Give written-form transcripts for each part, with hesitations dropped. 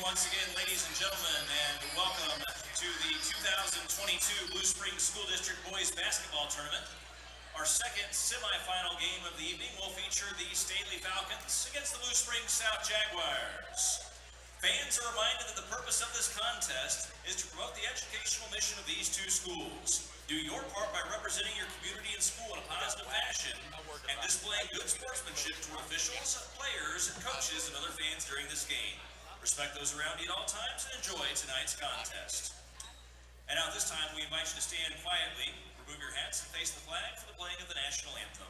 once again, ladies and gentlemen, and welcome to the 2022 Blue Springs School District Boys Basketball Tournament. Our second semifinal game of the evening will feature the Staley Falcons against the Blue Springs South Jaguars. Fans are reminded that the purpose of this contest is to promote the educational mission of these two schools. Do your part by representing your community and school in a positive fashion and displaying good sportsmanship toward officials, players, coaches, and other fans during this game. Respect those around you at all times and enjoy tonight's contest. And now at this time, we invite you to stand quietly, remove your hats, and face the flag for the playing of the national anthem.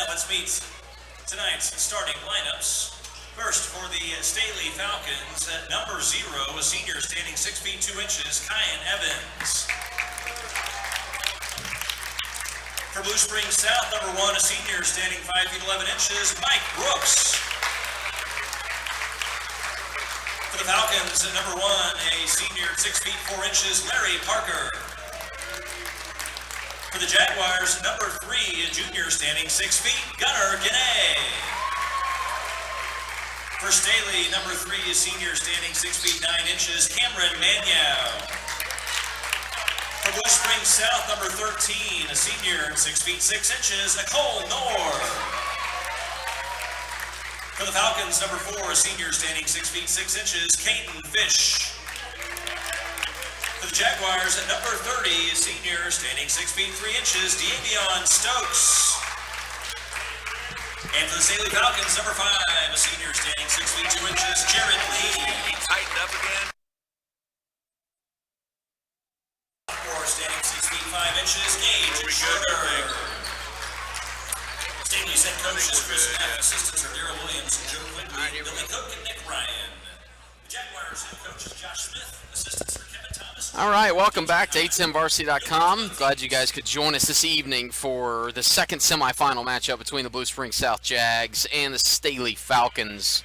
Let's meet tonight's starting lineups. First, for the Staley Falcons, at number 0, a senior standing 6 feet 2 inches, Kyan Evans. For Blue Springs South, number 1, a senior standing 5 feet 11 inches, Mike Brooks. For the Falcons, at number 1, a senior 6 feet 4 inches, Larry Parker. For the Jaguars, number 3, a junior standing 6 feet, Gunnar Gannay. For Staley, number 3, a senior standing 6 feet 9 inches, Cameron Manyow. For Blue Springs South, number 13, a senior 6 feet 6 inches, Nicole Knorr. For the Falcons, number 4, a senior standing 6 feet 6 inches, Caden Fish. For the Jaguars, at number 30, a senior standing 6 feet 3 inches, Davion Stokes. And for the Staley Falcons, number 5, a senior standing 6 feet 2 inches, Jared Lee. He tightened up again. Standing 6 feet 5 inches, Gage Sugar. Staley's head coaches Chris Knapp, assistants are Darrell Williams and Joe Quigley, Billy Cook and Nick Ryan. The Jaguars head coach is Josh Smith, assistants are Kevin Thomas. All right, welcome back to 810varsity.com. Glad you guys could join us this evening for the second semifinal matchup between the Blue Springs South Jags and the Staley Falcons.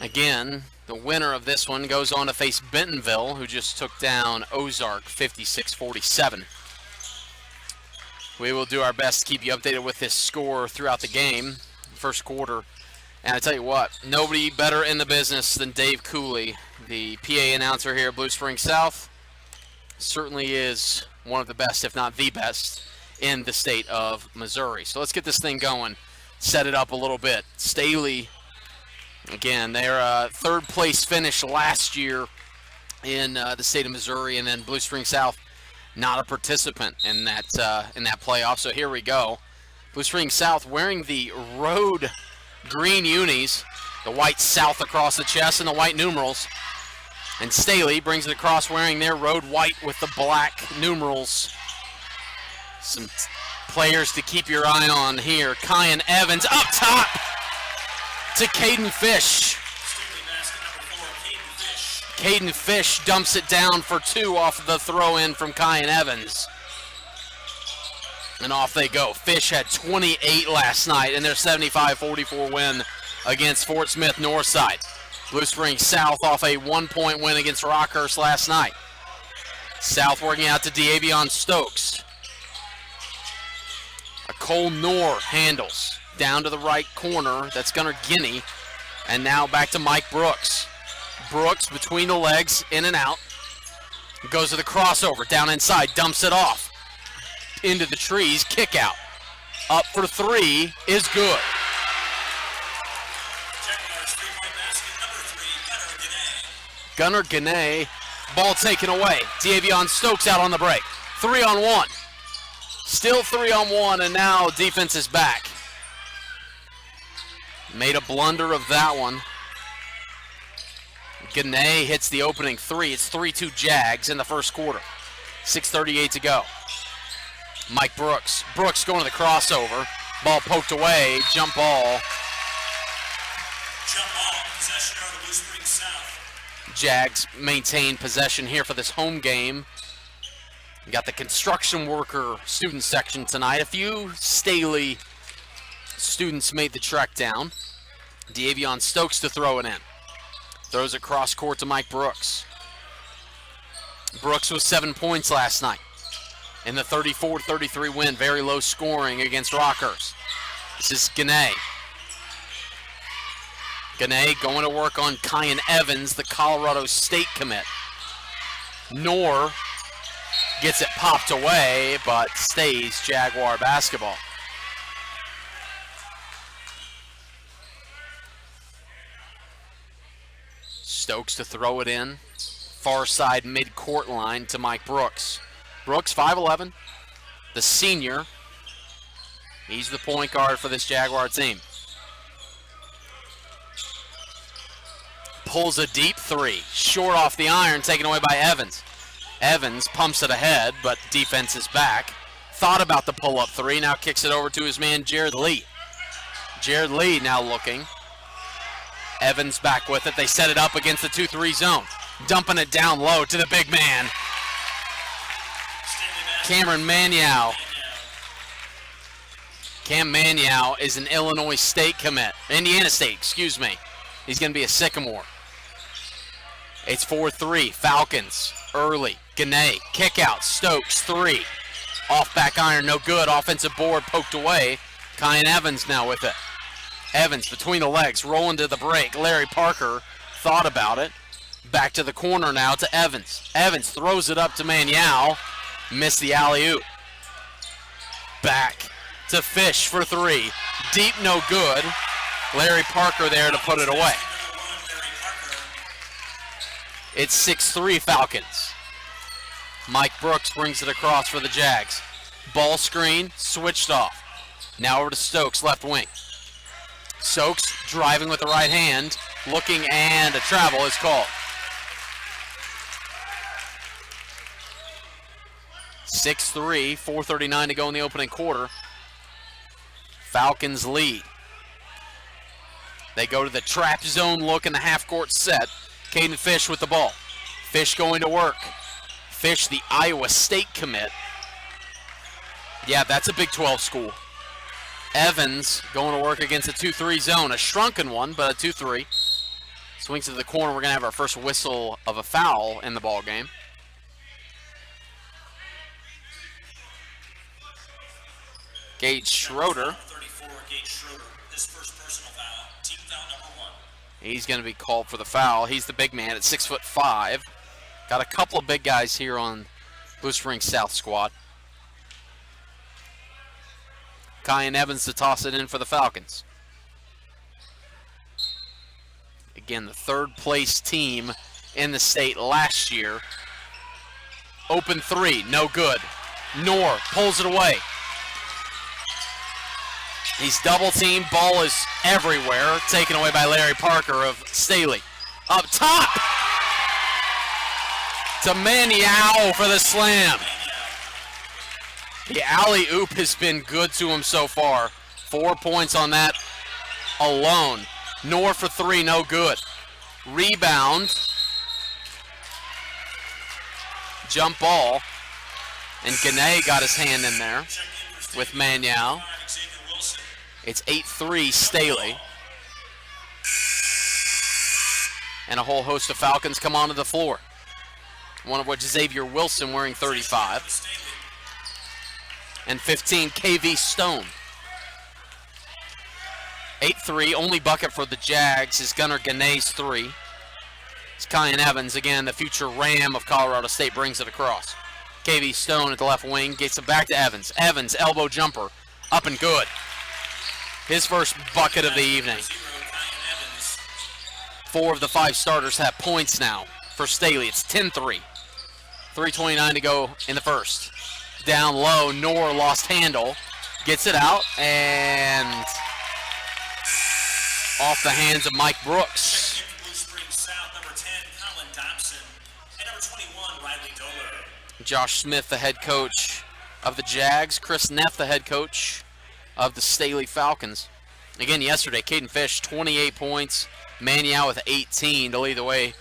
Again, the winner of this one goes on to face Bentonville, who just took down Ozark 56-47. We will do our best to keep you updated with this score throughout the game, first quarter. And I tell you what, nobody better in the business than Dave Cooley, the PA announcer here at Blue Springs South. Certainly is one of the best, if not the best, in the state of Missouri. So let's get this thing going, set it up a little bit. Staley, again, their third place finish last year in the state of Missouri, and then Blue Springs South not a participant in that playoff. So here we go. Blue Springs South wearing the road green unis, the white South across the chest and the white numerals. And Staley brings it across wearing their road white with the black numerals. Some players to keep your eye on here. Kyan Evans up top to Caden Fish. Caden Fish dumps it down for 2 off the throw-in from Kyan Evans. And off they go. Fish had 28 last night in their 75-44 win against Fort Smith Northside. Blue Springs South off a 1-point win against Rockhurst last night. South working out to Davion Stokes. A Cole Knorr handles down to the right corner. That's Gunnar Guinea. And now back to Mike Brooks. Brooks between the legs, in and out. Goes to the crossover, down inside, dumps it off. Into the trees, kick out. Up for three is good. Jaguars 3-point basket, number 3, Gunnar Gannett, ball taken away. Davion Stokes out on the break. 3-on-1. Still 3-on-1, and now defense is back. Made a blunder of that one. Gannett hits the opening three. It's 3-2 Jags in the first quarter. 6:38 to go. Mike Brooks. Brooks going to the crossover. Ball poked away. Jump ball. Jump ball, possession of the Blue Springs South. Jags maintain possession here for this home game. We got the construction worker student section tonight. A few Staley students made the trek down. Davion Stokes to throw it in. Throws it cross court to Mike Brooks. Brooks with 7 points last night in the 34-33 win. Very low scoring against Rockhurst. This is Gannett. Gannett going to work on Kyan Evans, the Colorado State commit. Knorr gets it popped away, but stays Jaguar basketball. Stokes to throw it in. Far side mid-court line to Mike Brooks. Brooks, 5'11", the senior. He's the point guard for this Jaguar team. Pulls a deep three. Short off the iron, taken away by Evans. Evans pumps it ahead, but defense is back. Thought about the pull-up three, now kicks it over to his man Jared Lee. Jared Lee now looking. Evans back with it. They set it up against the 2-3 zone. Dumping it down low to the big man. Cameron Manyow. Cam Manyow is an Illinois State commit. Indiana State, excuse me. He's going to be a Sycamore. It's 4-3. Falcons early. Gannett. Kick out. Stokes. 3. Off back iron. No good. Offensive board poked away. Kyan Evans now with it. Evans between the legs. Rolling to the break. Larry Parker thought about it. Back to the corner now to Evans. Evans throws it up to Manyow. Missed the alley-oop. Back to Fish for 3. Deep, no good. Larry Parker there to put it away. It's 6-3 Falcons. Mike Brooks brings it across for the Jags. Ball screen, switched off. Now over to Stokes, left wing. Stokes driving with the right hand, looking, and a travel is called. 6-3, 4:39 to go in the opening quarter. Falcons lead. They go to the trap zone look in the half-court set. Caden Fish with the ball. Fish going to work. Fish, the Iowa State commit. Yeah, that's a Big 12 school. Evans going to work against a 2-3 zone. A shrunken one, but a 2-3. Swings to the corner. We're going to have our first whistle of a foul in the ball game. Gage Schroeder. 34, Gage Schroeder. His first personal foul. Team foul number 1. He's going to be called for the foul. He's the big man at 6'5". Got a couple of big guys here on Blue Springs South squad. Kyan Evans to toss it in for the Falcons. Again, the third place team in the state last year. Open 3, no good. Knorr pulls it away. He's double teamed. Ball is everywhere. Taken away by Larry Parker of Staley. Up top to Manyow for the slam. The alley-oop has been good to him so far. 4 points on that alone. Knorr for 3, no good. Rebound. Jump ball. And Gannett got his hand in there with Manyow. It's 8-3 Staley. And a whole host of Falcons come onto the floor. One of which is Xavier Wilson wearing 35. And 15, KV Stone. 8-3, only bucket for the Jags is Gunnar Ganay's 3. It's Kyan Evans, again, the future Ram of Colorado State, brings it across. KV Stone at the left wing gets it back to Evans. Evans, elbow jumper, up and good. His first bucket of the evening. 4 of the 5 starters have points now for Staley. It's 10-3. 3:29 to go in the first. Down low, Knorr lost handle. Gets it out, and off the hands of Mike Brooks. Josh Smith, the head coach of the Jags. Chris Neff, the head coach of the Staley Falcons. Again, yesterday, Caden Fish, 28 points. Maniau with 18 to lead the way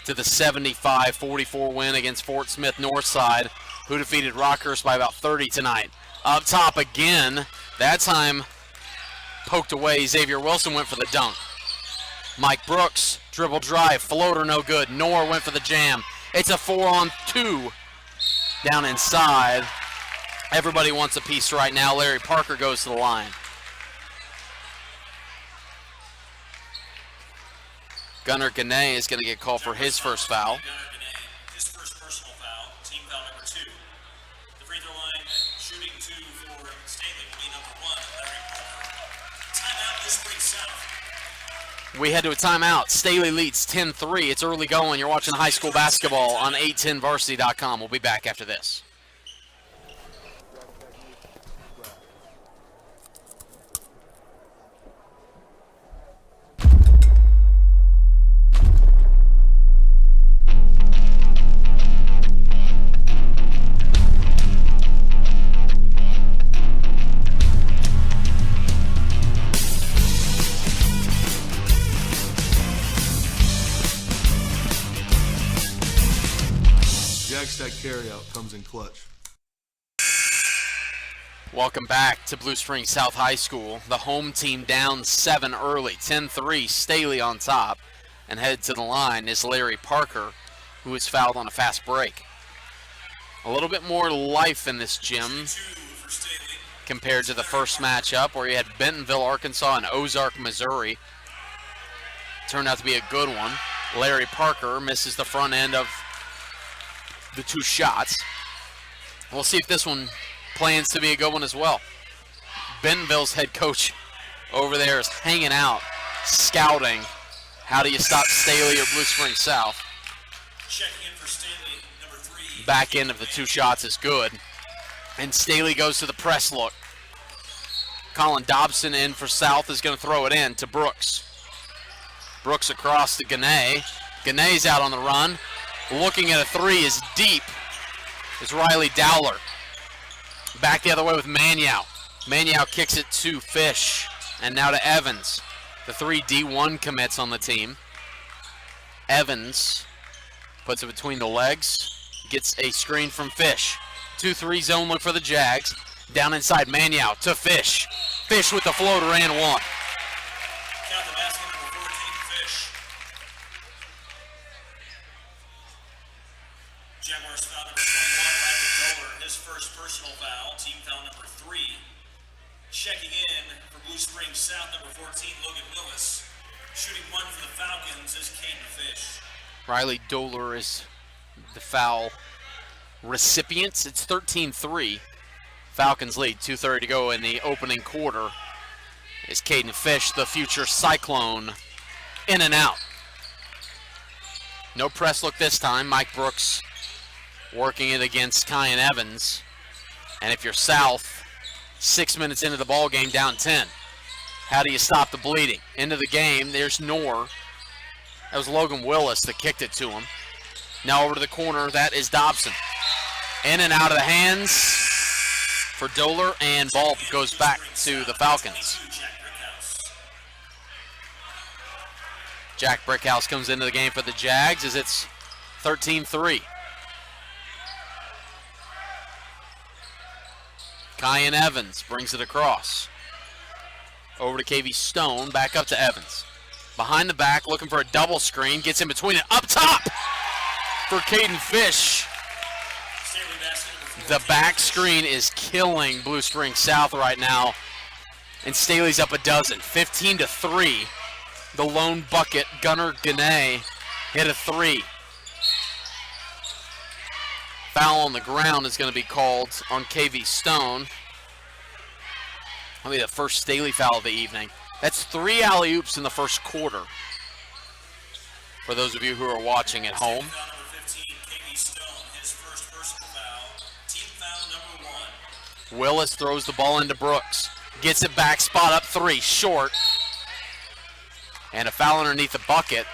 to the 75-44 win against Fort Smith Northside, who defeated Rockhurst by about 30 tonight. Up top again, that time poked away. Xavier Wilson went for the dunk. Mike Brooks, dribble drive, floater no good. Knorr went for the jam. It's a 4-on-2 down inside. Everybody wants a piece right now. Larry Parker goes to the line. Gunnar Ganay is going to get called for his first foul. His first personal foul, team foul number 2. The free throw line, shooting 2 for Staley will be number 1, Larry Parker. Timeout, Blue Spring South. We head to a timeout. Staley leads 10-3. It's early going. You're watching high school basketball on 810varsity.com. We'll be back after this. Stack carryout comes in clutch. Welcome back to Blue Springs South High School. The home team down 7 early, 10-3, Staley on top. And headed to the line is Larry Parker, who is fouled on a fast break. A little bit more life in this gym compared to the first matchup where you had Bentonville, Arkansas, and Ozark, Missouri. Turned out to be a good one. Larry Parker misses the front end of the 2 shots. We'll see if this one plans to be a good one as well. Bentonville's head coach over there is hanging out, scouting. How do you stop Staley or Blue Springs South? Checking in for Staley, number 3. Back end of the 2 shots is good. And Staley goes to the press look. Colin Dobson in for South is going to throw it in to Brooks. Brooks across to Ganay. Ganay's out on the run. Looking at a 3 is deep. Is Riley Dowler. Back the other way with Maniau. Maniau kicks it to Fish. And now to Evans. The 3 D1 commits on the team. Evans puts it between the legs. Gets a screen from Fish. 2-3 zone look for the Jags. Down inside Maniau to Fish. Fish with the floater and 1. Count the basket, number 14, Fish. Jaguars foul number 21, Riley Doler, his first personal foul, team foul number 3. Checking in for Blue Springs South, number 14, Logan Willis. Shooting 1 for the Falcons is Caden Fish. Riley Doler is the foul recipient. It's 13-3. Falcons lead, 2:30 to go in the opening quarter. Is Caden Fish, the future Cyclone, in and out. No press look this time. Mike Brooks working it against Kyan Evans. And if you're South, 6 minutes into the ball game, down 10. How do you stop the bleeding? Into the game, there's Knorr. That was Logan Willis that kicked it to him. Now over to the corner, that is Dobson. In and out of the hands for Doler, and ball goes back to the Falcons. Jack Brickhouse comes into the game for the Jags as it's 13-3. Kyan Evans brings it across. Over to KV Stone, back up to Evans. Behind the back, looking for a double screen, gets in between it, up top for Caden Fish. The back screen is killing Blue Springs South right now. And Staley's up a dozen. 15-3. The lone bucket, Gunnar Gane, hit a three. Foul on the ground is going to be called on KV Stone. That'll be the first Staley foul of the evening. That's 3 alley-oops in the first quarter. For those of you who are watching at home. Foul number 15, KV Stone, his first personal foul. Team foul number 1. Willis throws the ball into Brooks. Gets it back, spot up 3, short. And a foul underneath the bucket.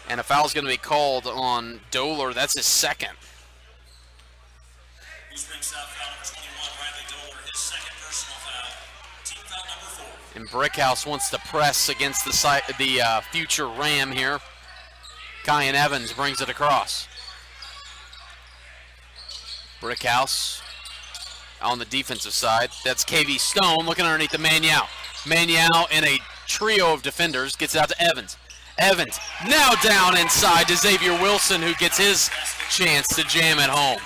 And a foul's going to be called on Doler. That's his second. Blue Springs South foul number 21, Riley Doler, his second personal foul. Team foul number 4. And Brickhouse wants to press against the future Ram here. Kyan Evans brings it across. Brickhouse on the defensive side. That's KV Stone looking underneath the Maniau. Maniau in a trio of defenders gets it out to Evans. Evans now down inside to Xavier Wilson, who gets his chance to jam it home.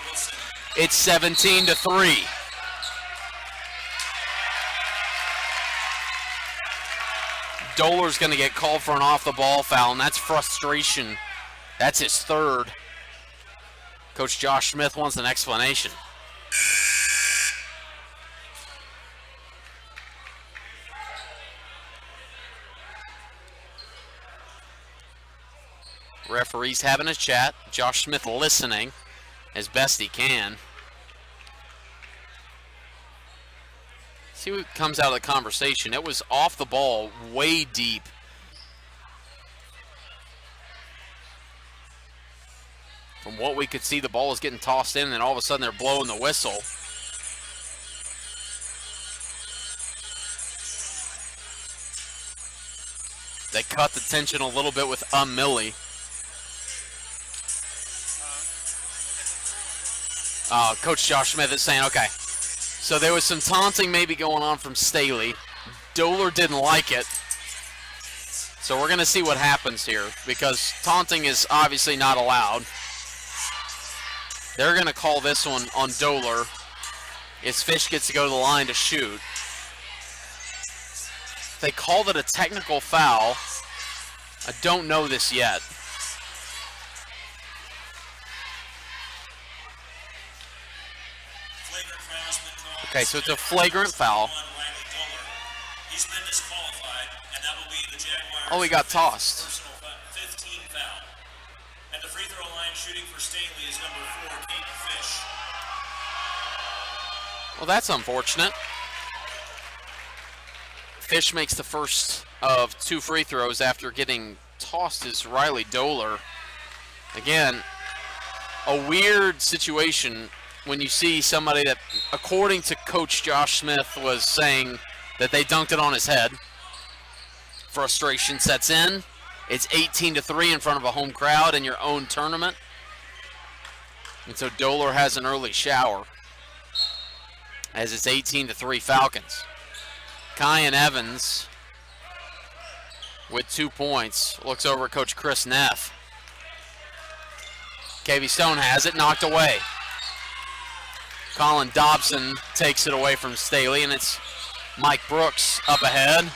It's 17-3. Doler's going to get called for an off-the-ball foul, and that's frustration. That's his third. Coach Josh Smith wants an explanation. Referee's having a chat. Josh Smith listening as best he can. See what comes out of the conversation. It was off the ball, way deep. From what we could see, the ball was getting tossed in, and all of a sudden they're blowing the whistle. They cut the tension a little bit with Millie. Coach Josh Smith is saying, okay, so there was some taunting maybe going on from Staley. Doler didn't like it. So we're going to see what happens here, because taunting is obviously not allowed. They're going to call this one on Doler as Fish gets to go to the line to shoot. They called it a technical foul. I don't know this yet. Okay, so it's a flagrant foul. He's been disqualified, and that will be the Jaguars. Oh, he got tossed. Personal 15 foul. At the free throw line, shooting for Staley is number 4, Caden Fish. Well, that's unfortunate. Fish makes the first of 2 free throws after getting tossed as Riley Doler. Again, a weird situation when you see somebody that, according to Coach Josh Smith, was saying that they dunked it on his head. Frustration sets in. It's 18-3 in front of a home crowd in your own tournament. And so Doler has an early shower as it's 18-3 Falcons. Kyan Evans with 2 points. Looks over at Coach Chris Neff. KV Stone has it, knocked away. Colin Dobson takes it away from Staley, and it's Mike Brooks up ahead.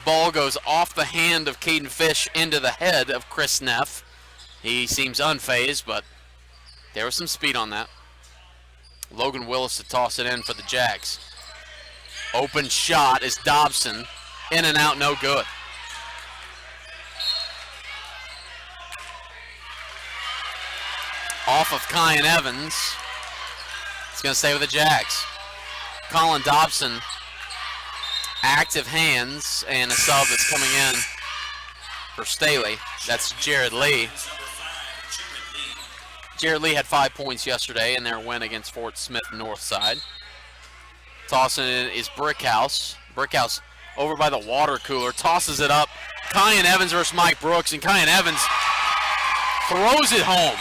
Ball goes off the hand of Caden Fish into the head of Chris Neff. He seems unfazed, but there was some speed on that. Logan Willis to toss it in for the Jags. Open shot is Dobson. In and out, no good. Off of Kyan Evans. It's going to stay with the Jags. Colin Dobson, active hands, and a sub that's coming in for Staley. That's Jared Lee. Jared Lee had 5 points yesterday in their win against Fort Smith Northside. Tossing it is Brickhouse. Brickhouse over by the water cooler, tosses it up. Kyan Evans versus Mike Brooks, and Kyan Evans throws it home.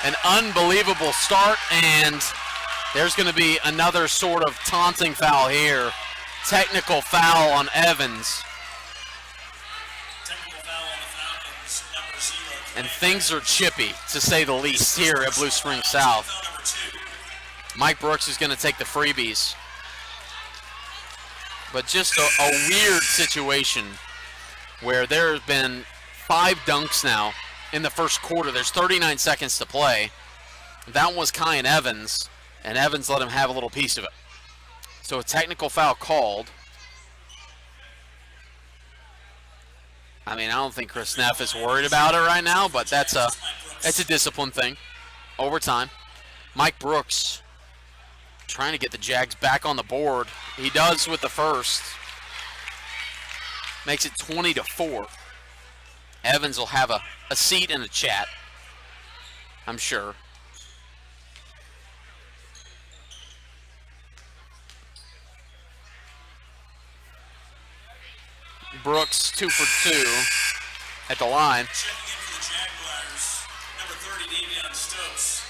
An unbelievable start, and there's going to be another sort of taunting foul here. Technical foul on Evans. Technical foul on the Falcons, number 0. And things are chippy, to say the least, here at Blue Springs South. Mike Brooks is going to take the freebies. But just a weird situation where there have been 5 dunks now in the first quarter. There's 39 seconds to play. That was Kyan Evans, and Evans let him have a little piece of it. So a technical foul called. I mean, I don't think Chris Neff is worried about it right now, but that's a discipline thing. Overtime. Mike Brooks trying to get the Jags back on the board. He does with the first. Makes it 20-4. Evans will have a seat in the chat, I'm sure. Brooks 2 for 2 at the line. Checking in for the Jaguars, number 30, Davion Stokes.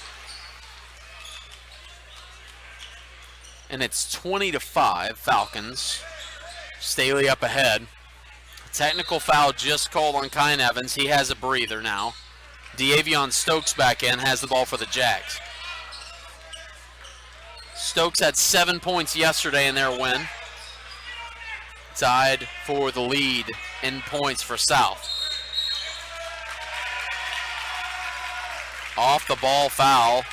And it's 20-5 Falcons. Staley up ahead. Technical foul just called on Kyan Evans. He has a breather now. Davion Stokes back in, has the ball for the Jags. Stokes had 7 points yesterday in their win. Tied for the lead in points for South. Off the ball foul.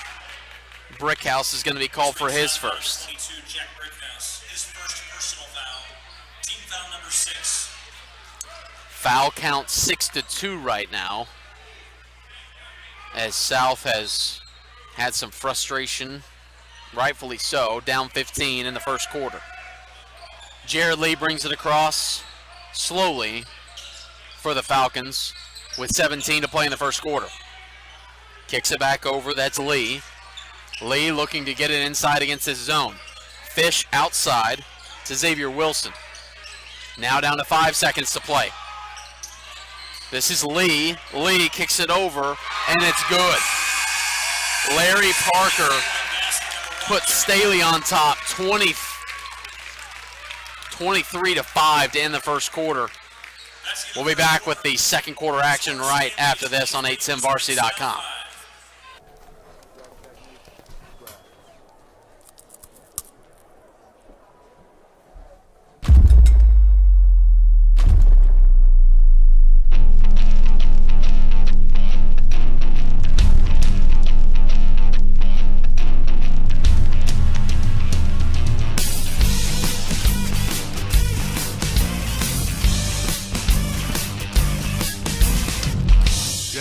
Brickhouse is going to be called for his first. 22, Jack Brickhouse, his first personal foul. Team foul number 6. Foul count 6-2 right now, as South has had some frustration, rightfully so, down 15 in the first quarter. Jared Lee brings it across slowly for the Falcons with 17 to play in the first quarter. Kicks it back over, that's Lee. Lee looking to get it inside against his zone. Fish outside to Xavier Wilson. Now down to 5 seconds to play. This is Lee. Lee kicks it over, and it's good. Larry Parker puts Staley on top, 23-5 to end the first quarter. We'll be back with the second quarter action right after this on 810varsity.com.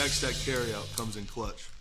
Stack carryout comes in clutch.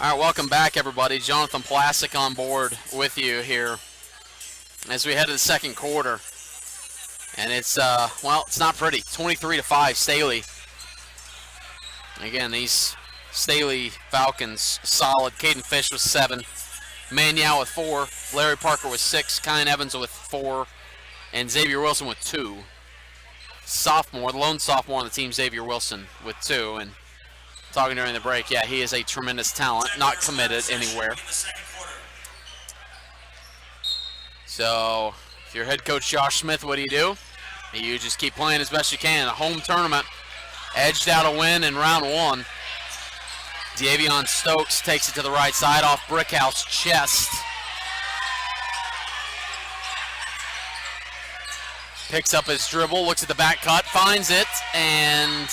All right, welcome back, everybody. Jonathan Plasek on board with you here as we head to the second quarter. And it's, well, it's not pretty. 23-5, Staley. Again, these Staley Falcons solid. Caden Fish with 7. Manyao with 4. Larry Parker with 6. Kyan Evans with 4. And Xavier Wilson with 2. Sophomore, the lone sophomore on the team, Xavier Wilson with 2. And talking during the break, yeah, he is a tremendous talent, not committed anywhere. So, if you're head coach Josh Smith, what do? You just keep playing as best you can. A home tournament, edged out a win in round 1. Davion Stokes takes it to the right side off Brickhouse chest. Picks up his dribble, looks at the back cut, finds it, and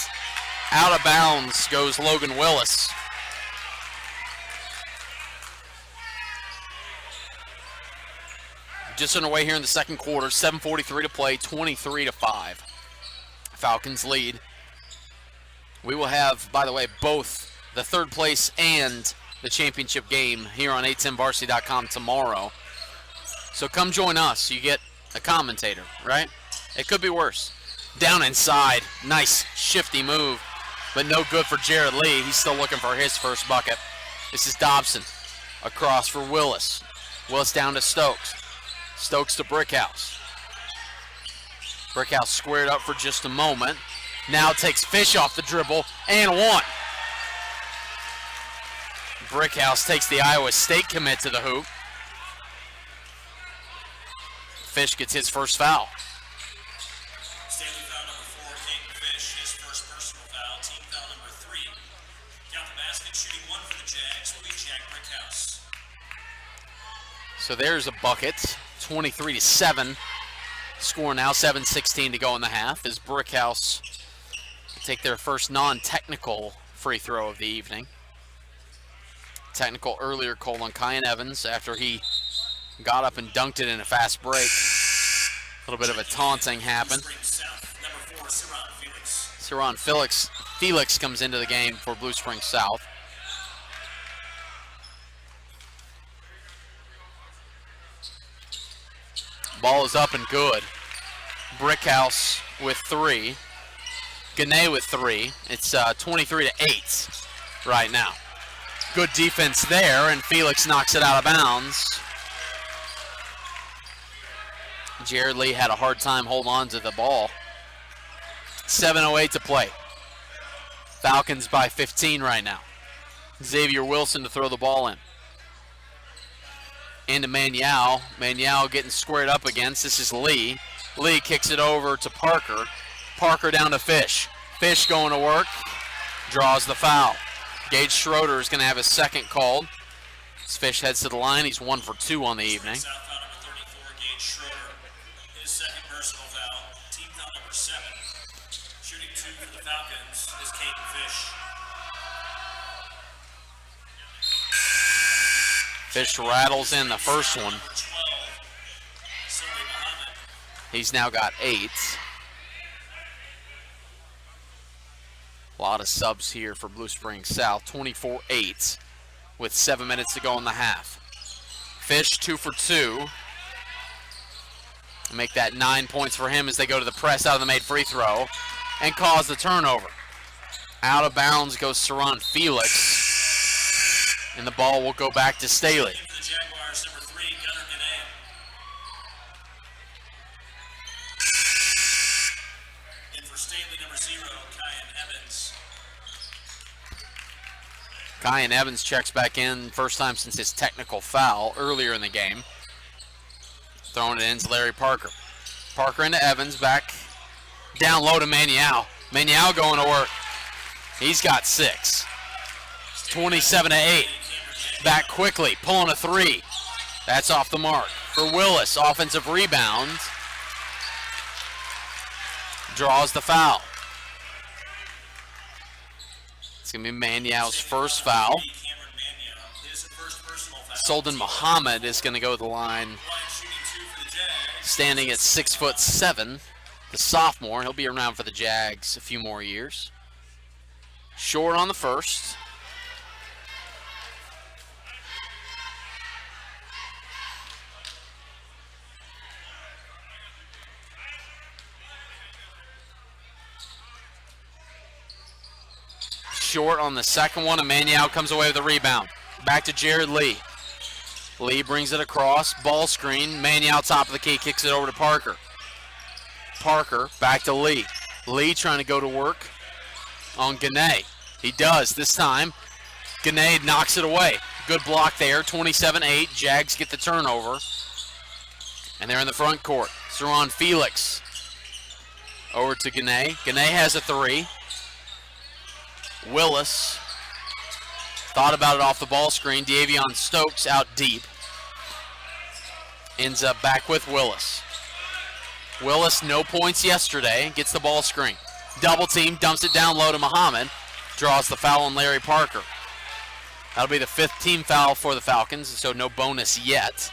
out of bounds goes Logan Willis. Just underway here in the second quarter, 7:43 to play, 23-5. Falcons lead. We will have, by the way, both the third place and the championship game here on 810varsity.com tomorrow. So come join us. You get a commentator, right? It could be worse. Down inside. Nice shifty move, but no good for Jared Lee. He's still looking for his first bucket. This is Dobson. Across for Willis. Willis down to Stokes. Stokes to Brickhouse. Brickhouse squared up for just a moment. Now takes Fish off the dribble and one. Brickhouse takes the Iowa State commit to the hoop. Fish gets his first foul. Staley foul number 4, Caden Fish, his first personal foul, team foul number 3. Count the basket, shooting 1 for the Jags will be Jack Brickhouse. So there's a bucket, 23-7. Score now, 7:16 to go in the half as Brickhouse take their first non-technical free throw of the evening. Technical earlier called on Kyan Evans after he got up and dunked it in a fast break. A little bit of a taunting happened. Saron Felix comes into the game for Blue Springs South. Ball is up and good. Brickhouse with 3. Gane with 3. It's 23-8 right now. Good defense there, and Felix knocks it out of bounds. Jared Lee had a hard time holding on to the ball. 7:08 to play. Falcons by 15 right now. Xavier Wilson to throw the ball in. Into Manial. Manial getting squared up against. This is Lee. Lee kicks it over to Parker. Parker down to Fish. Fish going to work. Draws the foul. Gage Schroeder is going to have his second called. As Fish heads to the line, he's 1 for 2 on the evening. South foul number 34, Gage Schroeder. His second personal foul, team foul number 7. Shooting 2 for the Falcons is Caden Fish. Fish rattles in the first one. He's now got 8. A lot of subs here for Blue Springs South. 24-8 with 7 minutes to go in the half. Fish 2 for 2. Make that 9 points for him as they go to the press out of the made free throw and cause the turnover. Out of bounds goes Saron Felix, and the ball will go back to Staley. The Jaguars, number 3, Gunnar Gane. In for Staley, number 0, Kyan Evans. Kyan Evans checks back in, first time since his technical foul earlier in the game. Throwing it in to Larry Parker. Parker into Evans, back down low to Manial. Manial going to work. He's got 6. 27-8. Back quickly, pulling a 3. That's off the mark. For Willis, offensive rebound. Draws the foul. It's going to be Manial's first foul. Solden Muhammad is going to go to the line, standing at 6'7", the sophomore. He'll be around for the Jags a few more years. Short on the first. Short on the second one, and Manial comes away with the rebound. Back to Jared Lee. Lee brings it across, ball screen. Manial top of the key, kicks it over to Parker. Parker back to Lee. Lee trying to go to work on Gane. He does this time. Gane knocks it away. Good block there, 27-8. Jags get the turnover. And they're in the front court. Saron Felix over to Gane. Gane has a 3. Willis thought about it off the ball screen. Davion Stokes out deep. Ends up back with Willis. Willis, no points yesterday. Gets the ball screen. Double team, dumps it down low to Muhammad. Draws the foul on Larry Parker. That'll be the 5th team foul for the Falcons, so no bonus yet.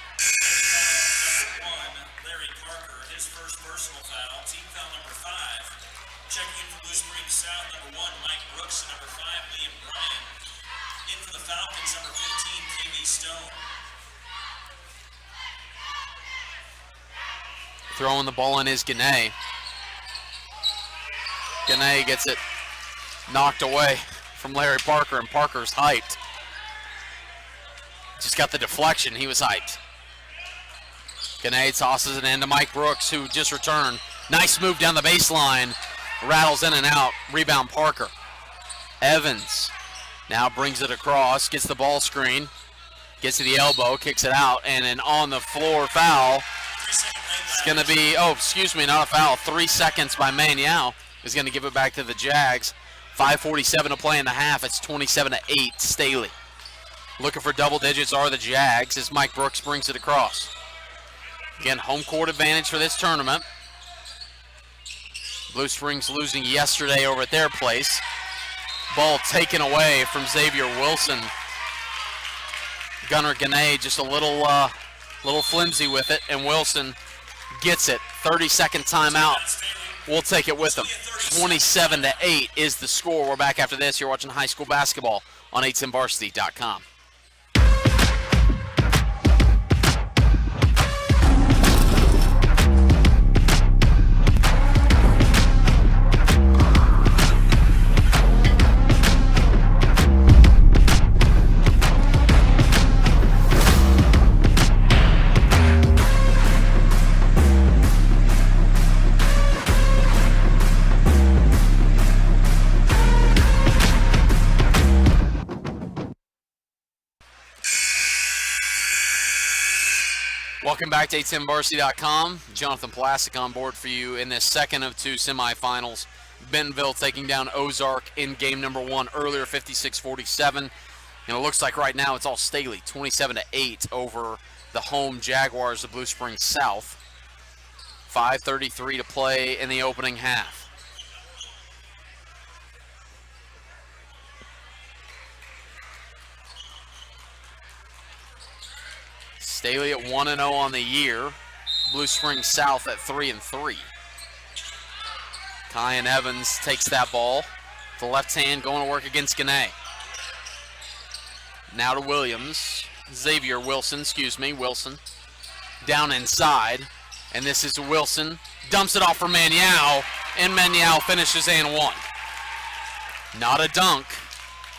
Larry Parker, his first personal foul, team foul number 5. Checking in for Blue Springs South, number 1, Mike Brooks, and number 5, Liam Bryan. In for the Falcons, number 15, KB Stone. Throwing the ball in is Gane. Gane gets it knocked away from Larry Parker, and Parker's hyped. Just got the deflection. He was hyped. Gane tosses it into Mike Brooks, who just returned. Nice move down the baseline. Rattles in and out. Rebound Parker. Evans now brings it across, gets the ball screen, gets to the elbow, kicks it out, and an on the floor foul. It's going to be, not a foul. 3 seconds by Maniau is going to give it back to the Jags. 5:47 to play in the half. It's 27-8, Staley. Looking for double digits are the Jags as Mike Brooks brings it across. Again, home court advantage for this tournament. Blue Springs losing yesterday over at their place. Ball taken away from Xavier Wilson. Gunnar Gane just a little flimsy with it, and Wilson gets it. 30-second timeout. We'll take it with them. 27-8 is the score. We're back after this. You're watching high school basketball on 810varsity.com. Welcome back to 810varsity.com. Jonathan Plastic on board for you in this second of two semifinals. Bentonville taking down Ozark in game number one earlier, 56-47. And it looks like right now it's all Staley, 27-8 over the home Jaguars of Blue Springs South. 5:33 to play in the opening half. Staley at 1-0 on the year. Blue Springs South at 3-3. Kyan Evans takes that ball. The left hand going to work against Gane. Now to Williams. Wilson. Down inside. And this is Wilson. Dumps it off for Maniau. And Maniau finishes and one. Not a dunk,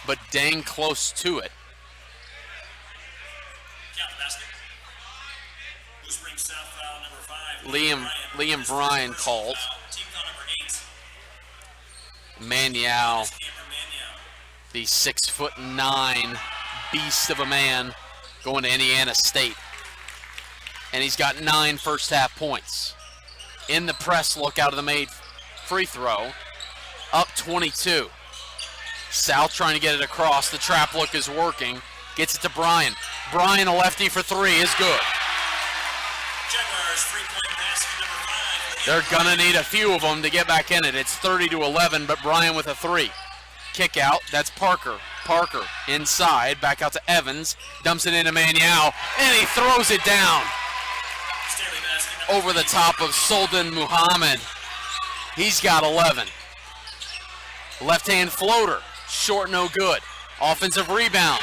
but dang close to it. Liam Bryan called. Maniau, the 6'9" beast of a man, going to Indiana State. And he's got 9 first half points. In the press look out of the made free throw. Up 22. South trying to get it across. The trap look is working. Gets it to Bryan. Bryan, a lefty for 3, is good. They're going to need a few of them to get back in it. It's 30-11, but Bryan with a 3. Kick out, that's Parker. Parker inside, back out to Evans. Dumps it into Maniau, and he throws it down. Over the top of Solden Muhammad. He's got 11. Left-hand floater, short, no good. Offensive rebound.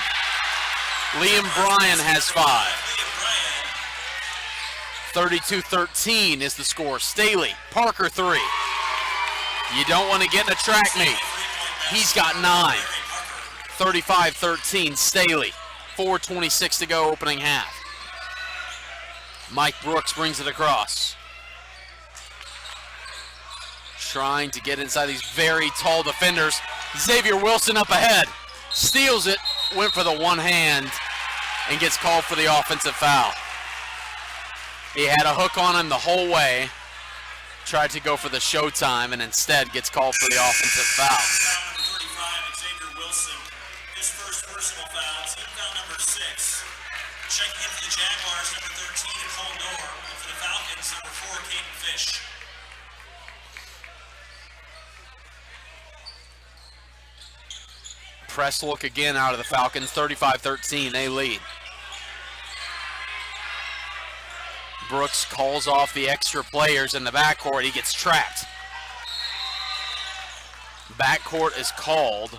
Liam Bryan has 5. 32-13 is the score. Staley, Parker 3. You don't want to get in a track meet. He's got 9. 35-13, Staley. 4:26 to go, opening half. Mike Brooks brings it across. Trying to get inside these very tall defenders. Xavier Wilson up ahead. Steals it, went for the one hand, and gets called for the offensive foul. He had a hook on him the whole way. Tried to go for the showtime and instead gets called for the offensive foul. Foul number 35, Xavier Wilson. His first personal foul, team foul number 6. Checking in for the Jaguars, number 13, Nicole Noor. And for the Falcons, number 4, Caden Fish. Press look again out of the Falcons. 35-13, they lead. Brooks calls off the extra players in the backcourt. He gets trapped. Backcourt is called.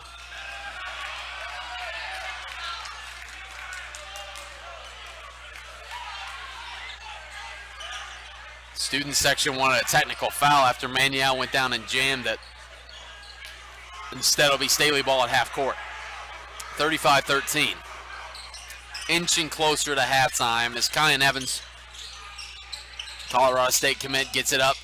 Student section wanted a technical foul after Maniau went down and jammed it Instead, it'll be Staley ball at half court. 35-13. Inching closer to halftime as Kyan Evans, Colorado State commit, gets it up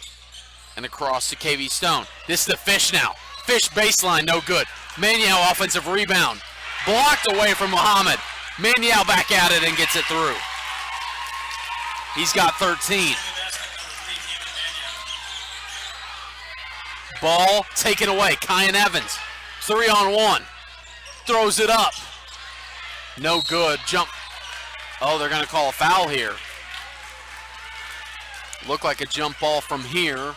and across to KV Stone. This is the Fish now. Fish baseline, no good. Maniau offensive rebound. Blocked away from Muhammad. Maniau back at it and gets it through. He's got 13. Ball taken away. Kyan Evans, 3-on-1. Throws it up. No good. Jump. Oh, they're going to call a foul here. Looked like a jump ball from here.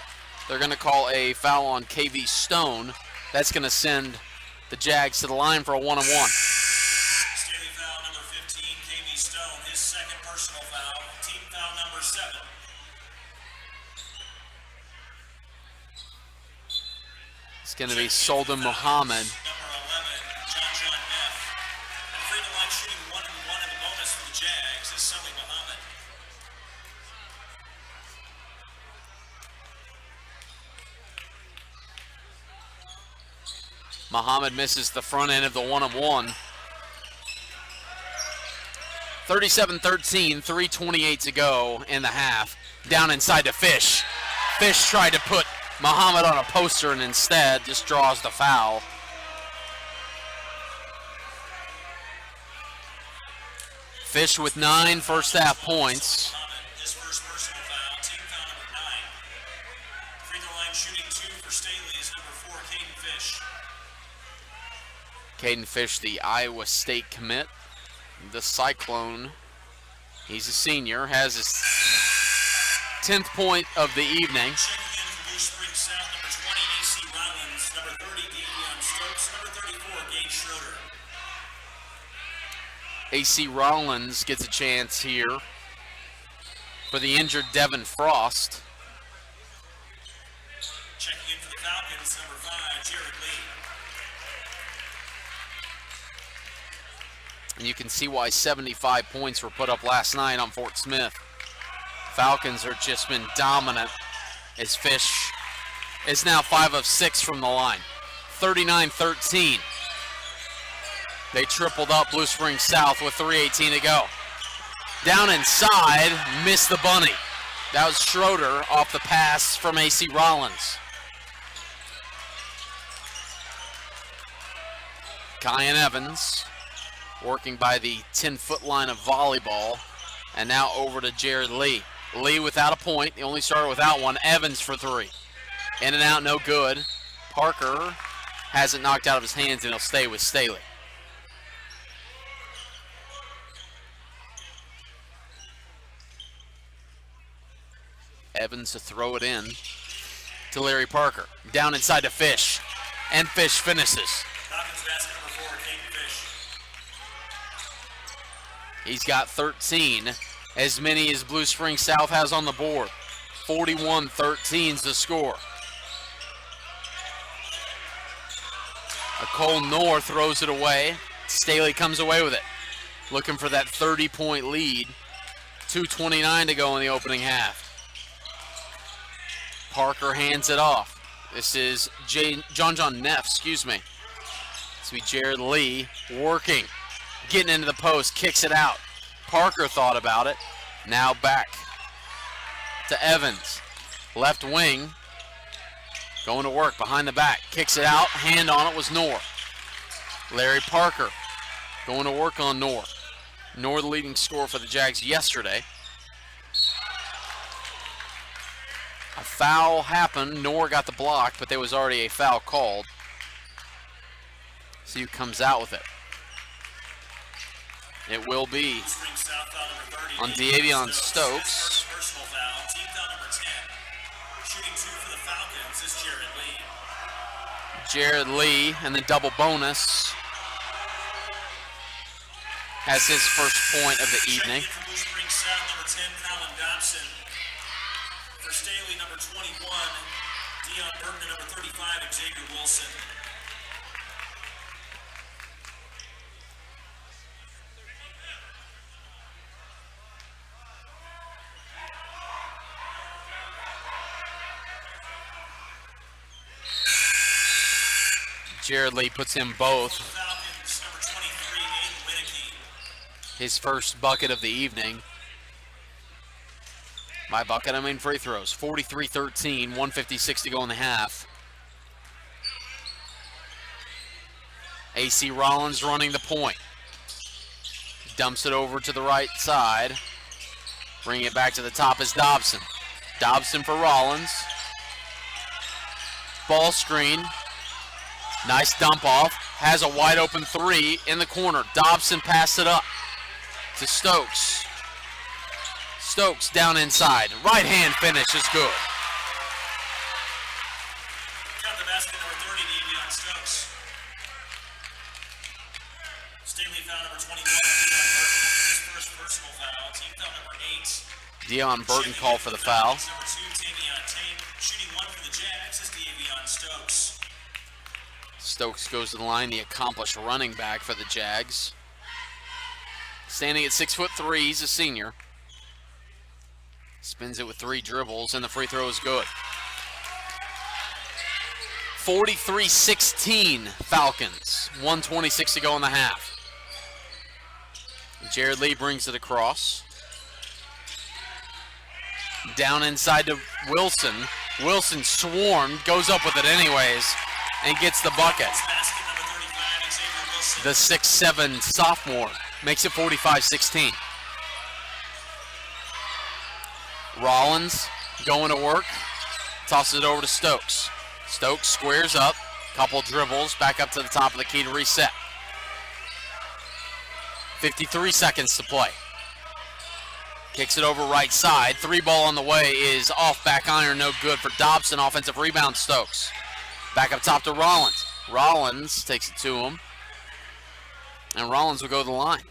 They're going to call a foul on KV Stone. That's going to send the Jags to the line for a one-on-one. Staley foul number 15, KV Stone, his second personal foul, team foul number 7. It's going to be Solden Muhammad. Number 11, John Neff. And free to line shooting 1-1 in the bonus for the Jags is Sully Muhammad. Muhammad misses the front end of the one-on-one. 37-13, 3:28 to go in the half. Down inside to Fish. Fish tried to put Muhammad on a poster and instead just draws the foul. Fish with 9 first half points. His first personal foul, team foul number 9. Free throw line shooting 2 for Staley is number 4, Caden Fish. Caden Fish, the Iowa State commit. The Cyclone, he's a senior, has his 10th point of the evening. Checking in for Blue Spring South, number 20, AC Rollins, number 30, Davion Stokes, number 34, Gage Schroeder. AC Rollins gets a chance here for the injured Devin Frost. Checking in for the Falcons, number 5, Jared Lee. And you can see why 75 points were put up last night on Fort Smith. Falcons are just been dominant as Fish is now 5 of 6 from the line. 39-13. They tripled up Blue Spring South with 3:18 to go. Down inside, missed the bunny. That was Schroeder off the pass from AC Rollins. Kyan Evans working by the 10-foot line of volleyball. And now over to Jared Lee. Lee without a point. He only started without one. Evans for 3. In and out, no good. Parker has it knocked out of his hands, and he'll stay with Staley. Evans to throw it in to Larry Parker. Down inside to Fish. And Fish finishes. Falcons basket number 4, Caden Fish. He's got 13, as many as Blue Spring South has on the board. 41-13 is the score. Cole Knorr throws it away. Staley comes away with it, looking for that 30-point lead. 2:29 to go in the opening half. Parker hands it off. This is John Neff, excuse me. This will be Jared Lee working. Getting into the post, kicks it out. Parker thought about it. Now back to Evans. Left wing. Going to work behind the back. Kicks it out. Hand on it was Knorr. Larry Parker going to work on Knorr. Knorr the leading scorer for the Jags yesterday. A foul happened. Knorr got the block, but there was already a foul called. See who comes out with it. It will be on Davion Stokes. Personal foul, team foul number 10. Shooting 2 for the Falcons is Jared Lee. Jared Lee and the double bonus has his first point of the evening. Checking in for Blue Spring South, number 10, Colin Dobson. For Staley, number 21, Dion Burton, number 35, Xavier Wilson. Jared Lee puts in both. Falcons, number 23, Aiden Winnicky. His first bucket of the evening. By bucket, I mean free throws. 43-13, 1:56 to go in the half. AC Rollins running the point. Dumps it over to the right side. Bringing it back to the top is Dobson. Dobson for Rollins. Ball screen. Nice dump off. Has a wide open three in the corner. Dobson passed it up to Stokes. Stokes down inside. Right hand finish is good. Got the basket, number 30, De'Aaron Stokes. Staley foul number 21, his first personal foul. Team foul number 8. Deion Burton called for the foul. Number 2, Tavion Tate. Shooting 1 for the Jags is De'Aaron Stokes. Stokes goes to the line, the accomplished running back for the Jags. Standing at 6'3", he's a senior. Spins it with 3 dribbles, and the free throw is good. 43-16 Falcons. 1:26 to go in the half. Jared Lee brings it across. Down inside to Wilson. Wilson swarmed, goes up with it anyways, and gets the bucket. Basket number 35, Xavier Wilson. The 6'7" sophomore makes it 45-16. Rollins going to work. Tosses it over to Stokes. Stokes squares up. Couple dribbles. Back up to the top of the key to reset. 53 seconds to play. Kicks it over right side. 3 ball on the way is off back iron. No good for Dobson. Offensive rebound Stokes. Back up top to Rollins. Rollins takes it to him. And Rollins will go to the line.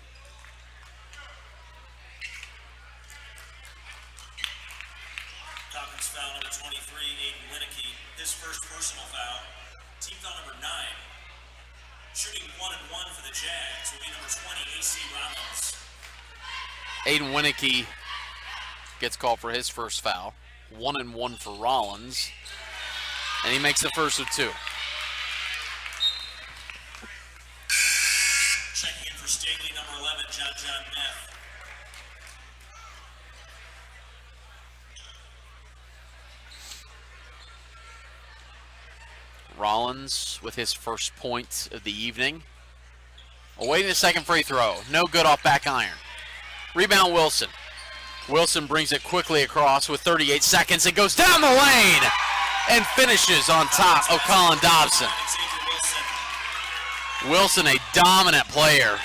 Falcons foul number 23, Aiden Winnicky. His first personal foul. Team foul number 9. Shooting 1-1 for the Jags will be number 20, AC Rollins. Aiden Winnicky gets called for his first foul. 1-1 for Rollins. And he makes the first of 2. Checking in for Staley, number 11, John Neff. Rollins with his first point of the evening. Awaiting the second free throw. No good off back iron. Rebound Wilson. Wilson brings it quickly across with 38 seconds. It goes down the lane and finishes on top of Colin Dobson. Wilson, a dominant player.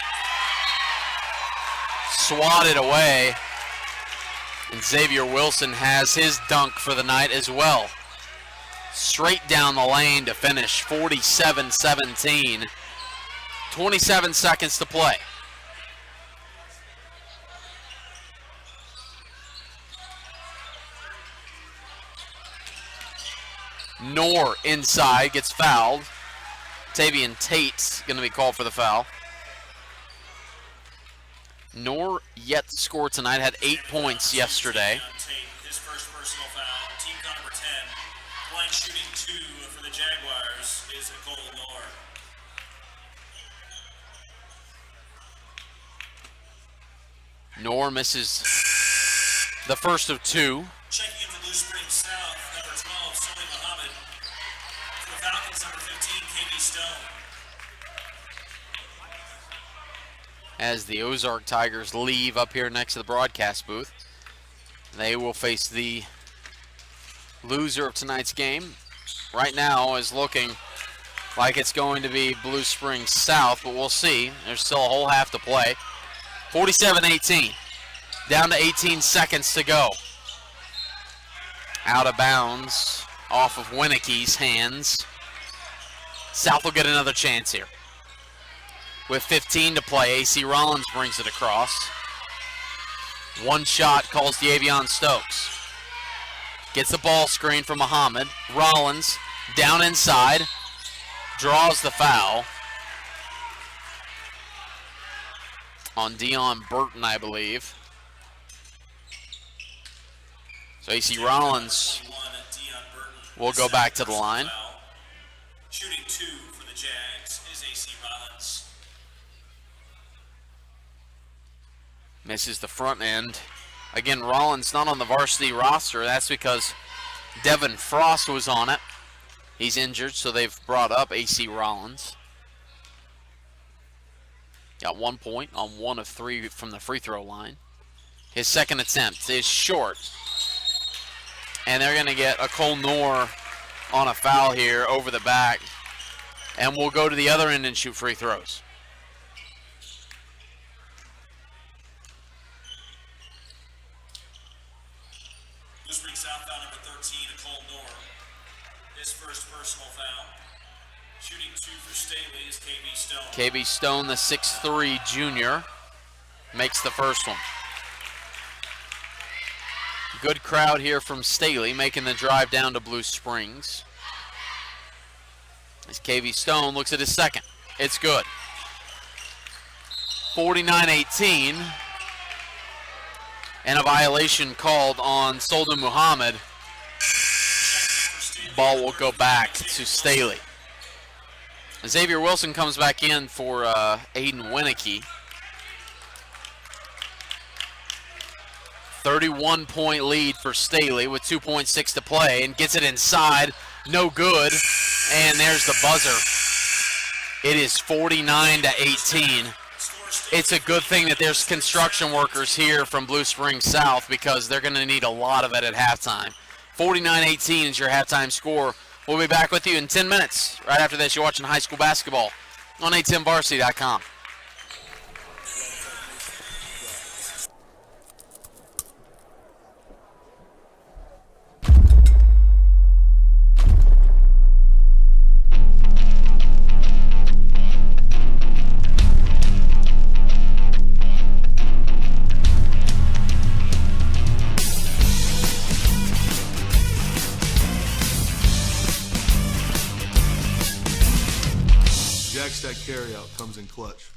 Swatted away. And Xavier Wilson has his dunk for the night as well. Straight down the lane to finish 47-17. 27 seconds to play. Knorr inside, gets fouled. Tavion Tate's going to be called for the foul. Knorr yet to score tonight, had 8 points yesterday. His first personal foul. Team foul number 10. Blank shooting 2 for the Jaguars is Nicole Knorr. Knorr misses the first of 2. Checking in for Blue Springs South, number 12, Sully Muhammad. For the Falcons, number 15, KB Stone. As the Ozark Tigers leave up here next to the broadcast booth, they will face the loser of tonight's game. Right now is looking like it's going to be Blue Springs South, but we'll see. There's still a whole half to play. 47-18. Down to 18 seconds to go. Out of bounds off of Winnicky's hands. South will get another chance here. With 15 to play, AC Rollins brings it across. One shot calls De'Aaron Stokes. Gets the ball screen from Muhammad. Rollins down inside. Draws the foul. On Deion Burton, I believe. So AC Rollins will go back to the line. Shooting 2 for the Jags. Misses the front end. Again, Rollins not on the varsity roster. That's because Devin Frost was on it. He's injured, so they've brought up AC Rollins. Got 1 point on 1 of 3 from the free throw line. His second attempt is short. And they're going to get a Cole Knorr on a foul here over the back. And we'll go to the other end and shoot free throws. Blue Spring South foul number 13, Cole Knorr. His first personal foul. Shooting 2 for Staley is KB Stone. KB Stone, the 6'3" junior, makes the first one. Good crowd here from Staley, making the drive down to Blue Springs. As KB Stone looks at his second. It's good. 49-18. And a violation called on Solden Muhammad. Ball will go back to Staley. Xavier Wilson comes back in for Aiden Winicky. 31-point lead for Staley with 2.6 to play, and gets it inside. No good. And there's the buzzer. It is 49-18. It's a good thing that there's construction workers here from Blue Springs South, because they're going to need a lot of it at halftime. 49-18 is your halftime score. We'll be back with you in 10 minutes. Right after this, you're watching high school basketball on a10varsity.com. Jackstack carryout comes in clutch.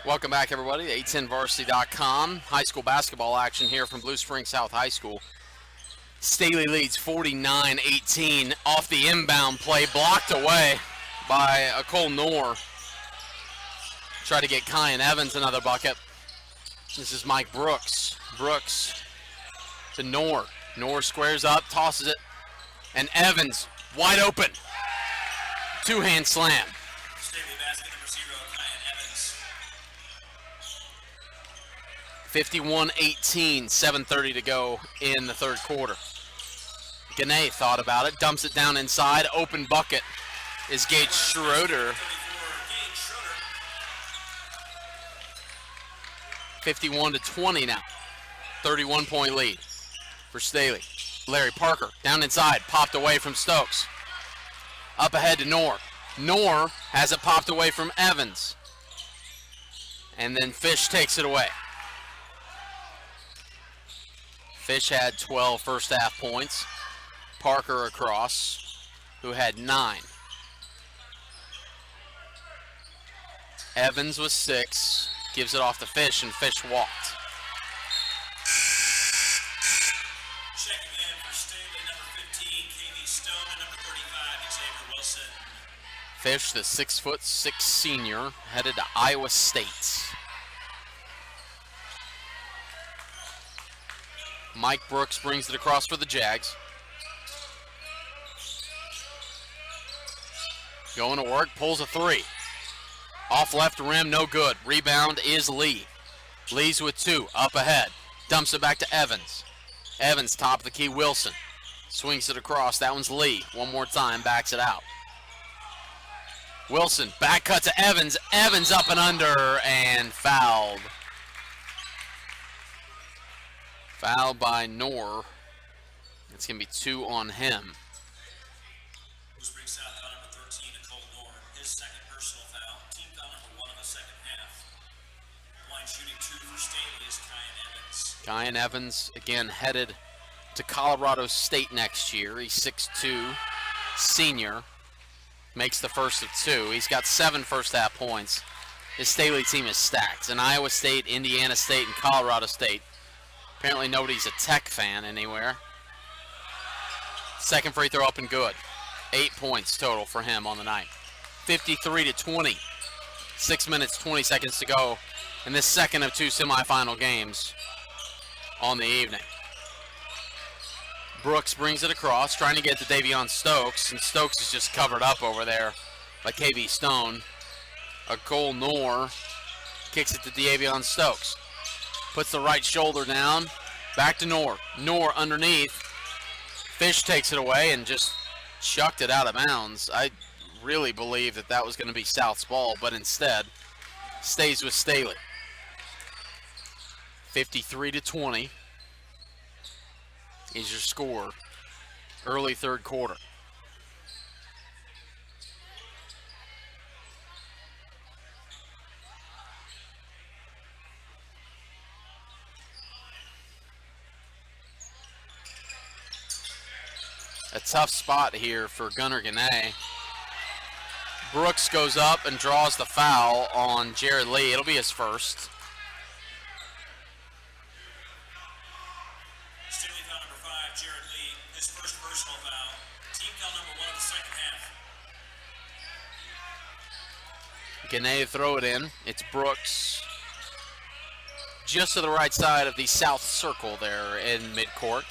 Welcome back, everybody, to 810varsity.com. High school basketball action here from Blue Springs South High School. Staley leads 49-18 off the inbound play, blocked away by Cole Knorr. Try to get Kyan Evans another bucket. This is Mike Brooks. Brooks to Knorr. Knorr squares up, tosses it, and Evans wide open. Two-hand slam. Staley basket number 0, Kyan Evans. 51-18, 7:30 to go in the third quarter. Gannett thought about it, dumps it down inside. Open bucket is Gage Schroeder. 51-20 now. 31-point lead for Staley. Larry Parker down inside, popped away from Stokes. Up ahead to Knorr. Knorr has it popped away from Evans. And then Fish takes it away. Fish had 12 first half points. Parker across, who had 9. Evans was 6. Gives it off to Fish, and Fish walked. Checking in for Staley, number 15, KV Stone, and number 35, Xavier Wilson. Fish, the 6'6" senior, headed to Iowa State. Mike Brooks brings it across for the Jags. Going to work, pulls a 3. Off left rim, no good. Rebound is Lee. Lee's with 2, up ahead. Dumps it back to Evans. Evans, top of the key, Wilson. Swings it across, that one's Lee. One more time, backs it out. Wilson, back cut to Evans. Evans up and under, and fouled. Fouled by Knorr. It's going to be 2 on him. Blue Springs South foul number 13, Cole Knorr. His second personal foul. Team foul number 1 of the second half. Line shooting 2 for Staley is Kyan Evans. Kyan Evans, again, headed to Colorado State next year. He's 6'2", senior. Makes the first of 2. He's got 7 first half points. His Staley team is stacked. In Iowa State, Indiana State, and Colorado State. Apparently nobody's a Tech fan anywhere. Second free throw up and good. 8 points total for him on the night. 53-20. 6 minutes, 20 seconds to go in this second of 2 semifinal games on the evening. Brooks brings it across, trying to get to Davion Stokes, and Stokes is just covered up over there by KV Stone. A Cole Knorr kicks it to Davion Stokes. Puts the right shoulder down, back to Knorr. Knorr underneath. Fish takes it away and just chucked it out of bounds. I really believe that that was going to be South's ball, but instead stays with Staley. 53-20 is your score early third quarter. A tough spot here for Gunnar Gannett. Brooks goes up and draws the foul on Jared Lee. It'll be his first. Staley foul number 5, Jared Lee, his first personal foul. Team foul number 1 of the second half. Gannett throw it in. It's Brooks. Just to the right side of the south circle there in midcourt.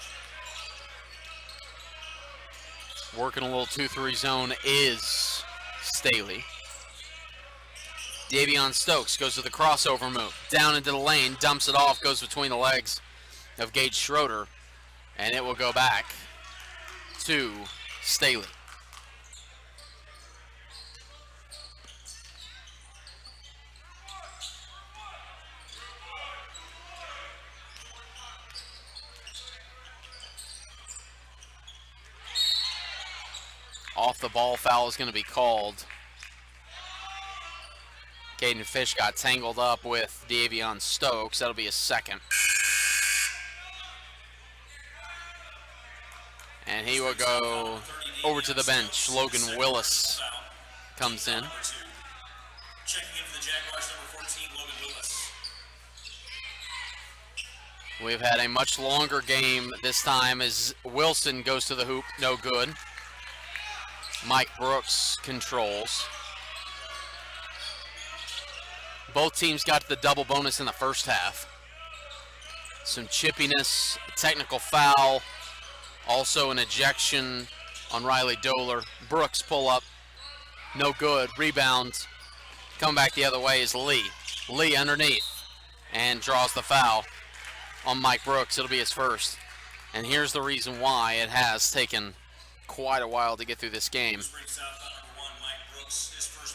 Working a little 2-3 zone is Staley. Davion Stokes goes to the crossover move. Down into the lane, dumps it off, goes between the legs of Gage Schroeder, and it will go back to Staley. Off the ball foul is going to be called. Caden Fish got tangled up with Davion Stokes. That'll be a second. And he will go over to the bench. Logan Willis comes in. Checking in for the Jaguars, number 14, Logan Willis. We've had a much longer game this time as Wilson goes to the hoop. No good. Mike Brooks controls. Both teams got the double bonus in the first half. Some chippiness, a technical foul, also an ejection on Riley Doler. Brooks pull up, no good. Rebound, come back the other way is Lee. Lee underneath and draws the foul on Mike Brooks. It'll be his first. And here's the reason why it has taken quite a while to get through this game.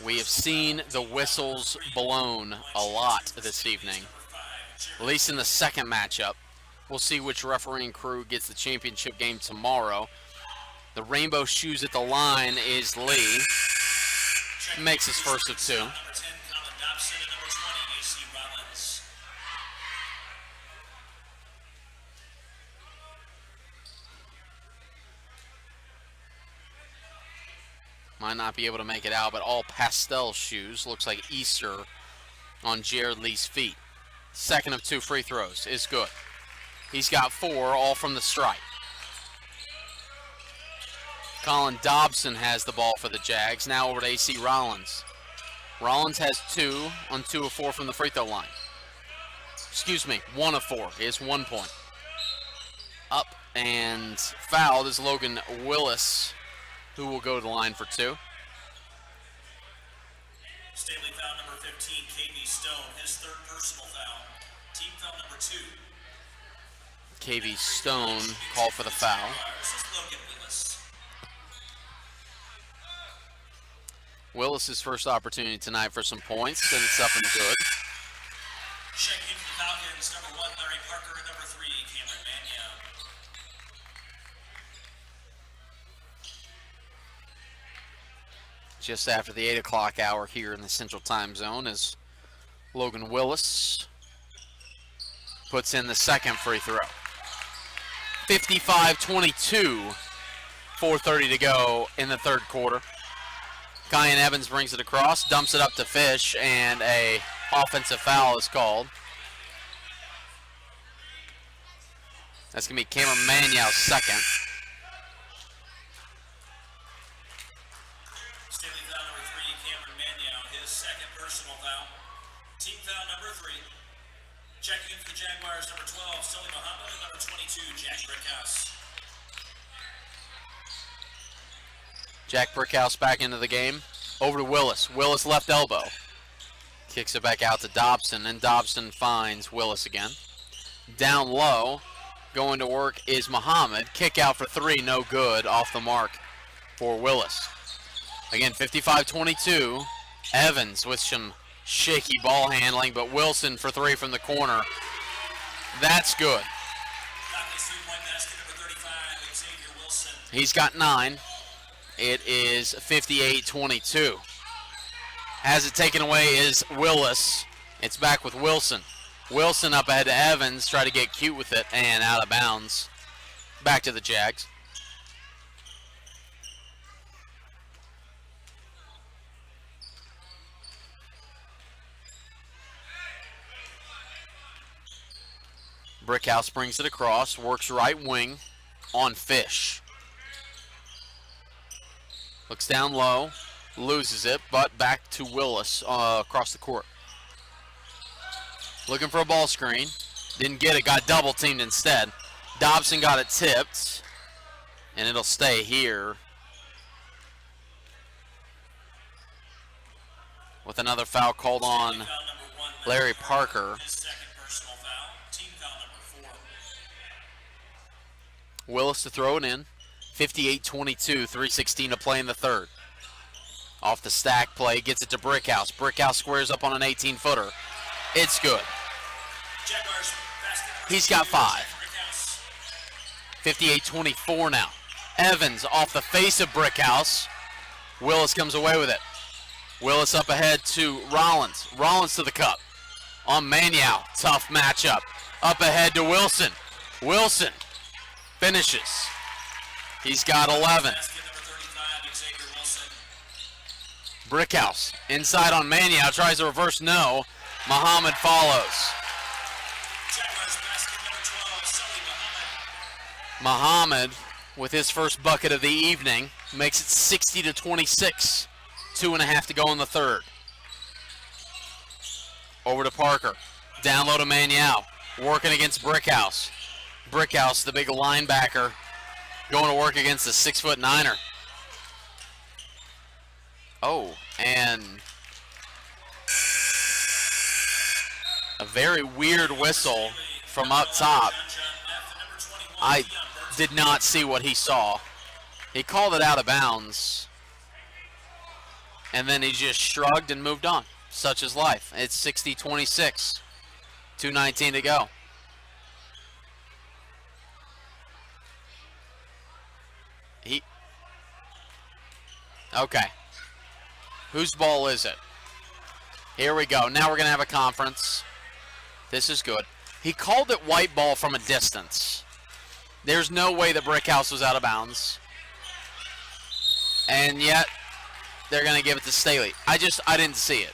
We have seen the whistles blown a lot this evening, at least in the second matchup. We'll see which refereeing crew gets the championship game tomorrow. The rainbow shoes at the line is Lee. Makes his first of two. Might not be able to make it out, but all pastel shoes. Looks like Easter on Jared Lee's feet. Second of two free throws is good. He's got 4, all from the stripe. Colin Dobson has the ball for the Jags. Now over to AC Rollins. Rollins has 2 on 2 of 4 from the free throw line. Excuse me, 1 of 4 is 1 point. Up and fouled is Logan Willis, who will go to the line for 2. Staley foul number 15, KV Stone, his third personal foul. Team foul number 2. KV Stone called for the foul. This is Logan Willis. Willis's first opportunity tonight for some points, then it's up and good. Checking in for the Falcons, number 1, Larry Parker, and number 3, Cameron Mannion. Just after the 8 o'clock hour here in the Central Time Zone as Logan Willis puts in the second free throw. 55-22, 4:30 to go in the third quarter. Kyan Evans brings it across, dumps it up to Fish, and a offensive foul is called. That's going to be Cameron Mannion's second. Staley foul number 3, Cameron Mannion, his second personal foul. Team foul number 3. Checking in for the Jaguars, number 12, Sully Muhammad, and number 22, Jack Brickhouse. Jack Brickhouse back into the game. Over to Willis. Willis left elbow. Kicks it back out to Dobson, and Dobson finds Willis again. Down low, going to work is Muhammad. Kick out for 3, no good, off the mark for Willis. Again, 55-22. Evans with some shaky ball handling, but Wilson for 3 from the corner. That's good. Falcons 3-point basket, number 35, Xavier Wilson. He's got 9. It is 58-22. Has it taken away is Willis. It's back with Wilson. Wilson up ahead to Evans, try to get cute with it, and out of bounds. Back to the Jags. Brickhouse brings it across, works right wing on Fish. Looks down low, loses it, but back to Willis across the court. Looking for a ball screen. Didn't get it, got double teamed instead. Dobson got it tipped, and it'll stay here. With another foul called on Larry Parker. Willis to throw it in. 58-22, 3:16 to play in the third. Off the stack play, gets it to Brickhouse. Brickhouse squares up on an 18-footer. It's good. He's got 5. 58-24 now. Evans off the face of Brickhouse. Willis comes away with it. Willis up ahead to Rollins. Rollins to the cup. On Mannion, tough matchup. Up ahead to Wilson. Wilson finishes. He's got 11. Brickhouse inside on Mannion, tries a reverse no. Muhammad follows. Muhammad, with his first bucket of the evening, makes it 60-26. 2.5 to go in the third. Over to Parker. Down low to Maniau. Working against Brickhouse. Brickhouse, the big linebacker, going to work against the 6'9". Oh, and a very weird whistle from up top. I did not see what he saw. He called it out of bounds, and then he just shrugged and moved on. Such is life. It's 60-26. 2:19 to go. Okay. Whose ball is it? Here we go. Now we're going to have a conference. This is good. He called it white ball from a distance. There's no way that Brickhouse was out of bounds. And yet, they're going to give it to Staley. I didn't see it.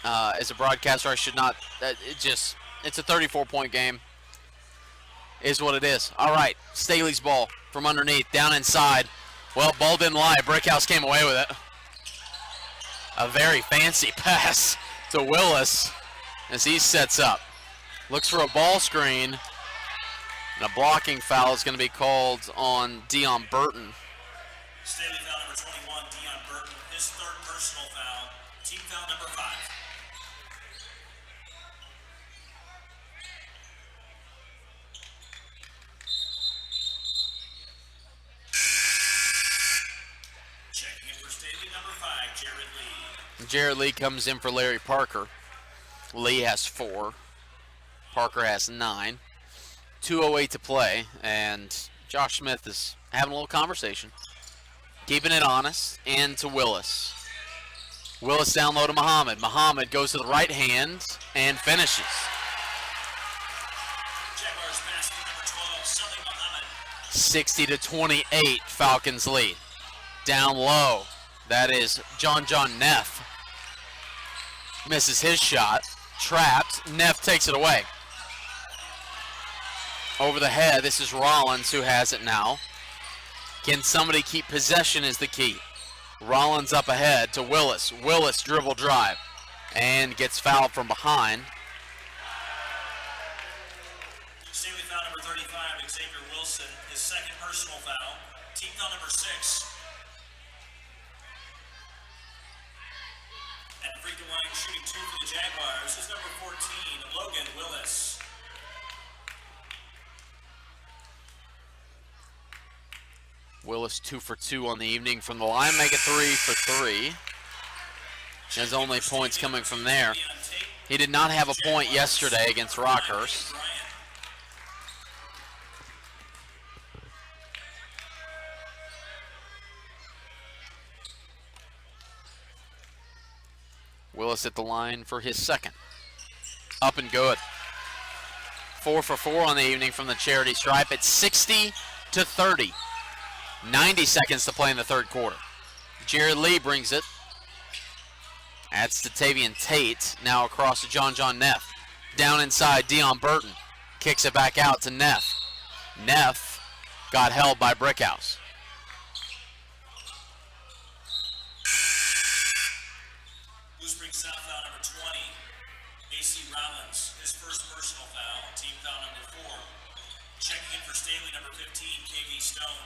As a broadcaster, I should not. It's a 34-point game. Is what it is. All right, Staley's ball from underneath, down inside. Well, ball didn't lie. Brickhouse came away with it. A very fancy pass to Willis as he sets up. Looks for a ball screen. And a blocking foul is going to be called on Dion Burton. Staley foul number 21, Dion Burton, his third personal foul. Team foul number 5. Checking in for Staley, number 5, Jared Lee. Jared Lee comes in for Larry Parker. Lee has 4. Parker has 9. 2:08 to play, and Josh Smith is having a little conversation. Keeping it honest, and to Willis. Willis down low to Muhammad. Muhammad goes to the right hand and finishes. Jaguars basket number 12, Sully Muhammad. 60-28, Falcons lead. Down low, that is John Neff. Misses his shot. Trapped. Neff takes it away. Over the head, this is Rollins who has it now. Can somebody keep possession is the key. Rollins up ahead to Willis. Willis dribble drive and gets fouled from behind. Staley foul number 35, Xavier Wilson, his second personal foul. Team foul number 6. At the free throw line, shooting 2 for the Jaguars is number 14, Logan Willis. Willis 2 for 2 on the evening from the line, make it 3 for 3. His only points coming from there. He did not have a point yesterday against Rockhurst. Willis at the line for his second. Up and good. 4 for 4 on the evening from the charity stripe at 60-30. 90 seconds to play in the third quarter. Jared Lee brings it. That's to Tavian Tate. Now across to John Neff. Down inside, Dion Burton. Kicks it back out to Neff. Neff got held by Brickhouse. Blue Springs South foul number 20, A.C. Rollins, his first personal foul. Team foul number 4. Checking in for Staley, number 15, K.V. Stone.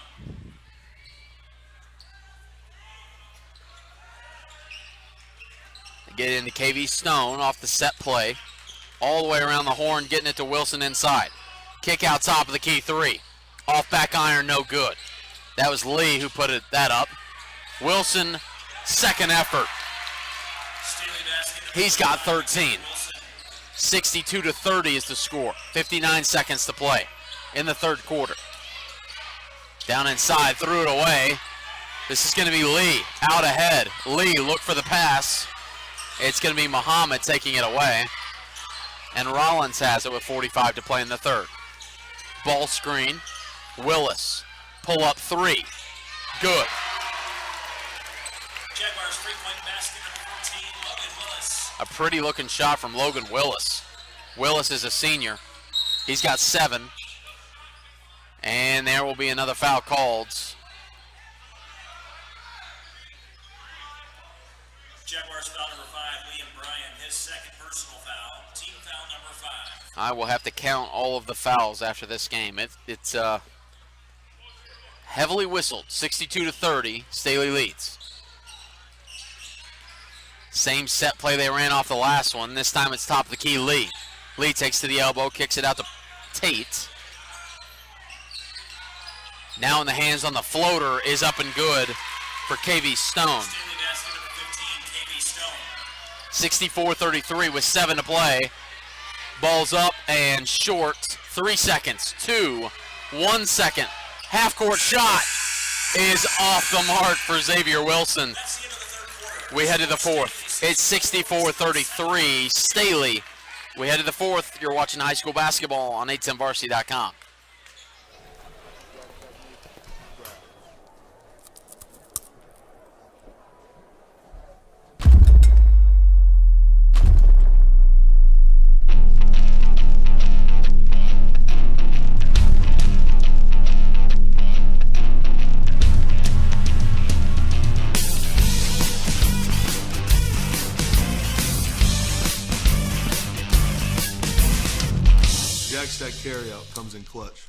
Get into KV Stone off the set play. All the way around the horn, getting it to Wilson inside. Kick out top of the key 3. Off back iron, no good. That was Lee who put that up. Wilson, second effort. He's got 13. 62-30 is the score. 59 seconds to play in the third quarter. Down inside, threw it away. This is going to be Lee out ahead. Lee, look for the pass. It's going to be Muhammad taking it away. And Rollins has it with 45 to play in the third. Ball screen. Willis. Pull up 3. Good. Jaguars three-point basket number 14, Logan Willis. A pretty looking shot from Logan Willis. Willis is a senior. He's got 7. And And there will be another foul called. Jaguars foul number 5, Liam Bryan, his second personal foul. Team foul number 5. I will have to count all of the fouls after this game. It's heavily whistled. 62-30. Staley leads. Same set play they ran off the last one. This time it's top of the key, Lee. Lee takes to the elbow, kicks it out to Tate. Now in the hands on the floater is up and good for KV Stone. Staley basket number 15, KV Stone. 64-33 with 7 to play. Ball's up and short. 3 seconds. 2. 1 second. Half-court shot is off the mark for Xavier Wilson. That's the end of the third quarter. We head to the fourth. It's 64-33. Staley. We head to the fourth. You're watching high school basketball on 810varsity.com. That carryout comes in clutch.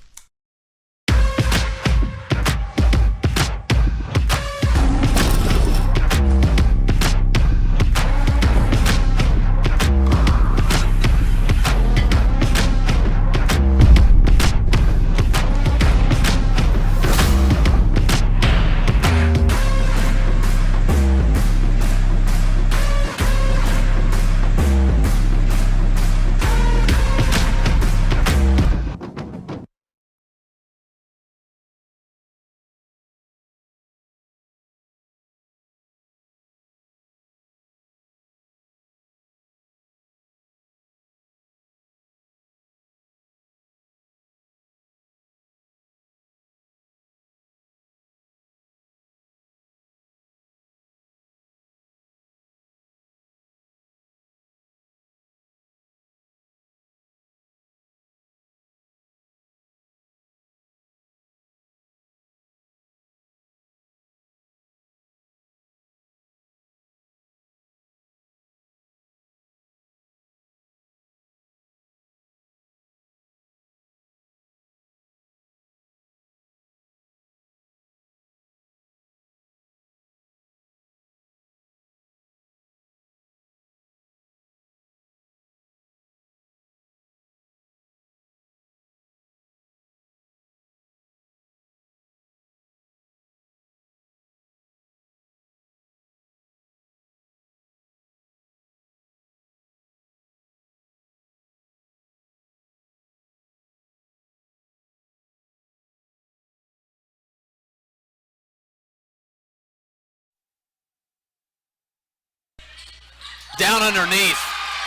Down underneath,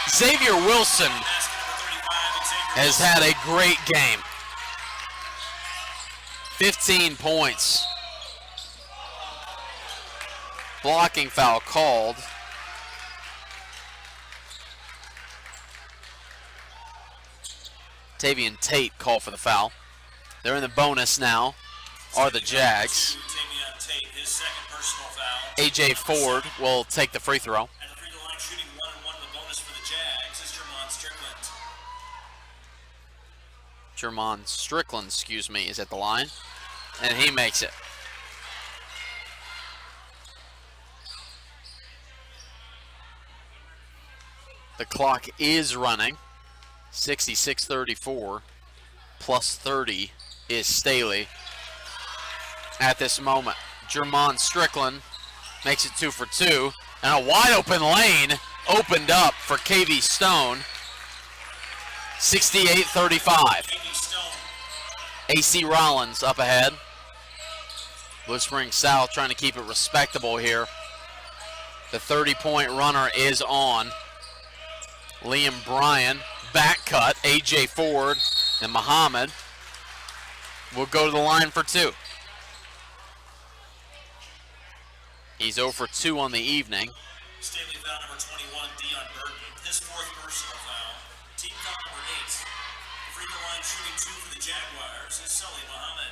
Xavier Wilson has had a great game. 15 points. Blocking foul called. Tavian Tate called for the foul. They're in the bonus now, are the Jags. A.J. Ford will take the free throw. Shooting 1-1 in the bonus for the Jags is Jermon Strickland, is at the line, and he makes it. The clock is running. 66-34, plus 30 is Staley at this moment. Jermon Strickland makes it 2 for 2. And a wide open lane opened up for KV Stone. 68-35. AC Rollins up ahead. Blue Springs South trying to keep it respectable here. The 30-point runner is on. Liam Bryan, back cut. A.J. Ford and Muhammad will go to the line for 2. He's 0 for 2 on the evening. Staley foul number 21, Dion Burton. His 4th personal foul. Team foul number 8. The free throw line shooting 2 for the Jaguars is Sully Muhammad.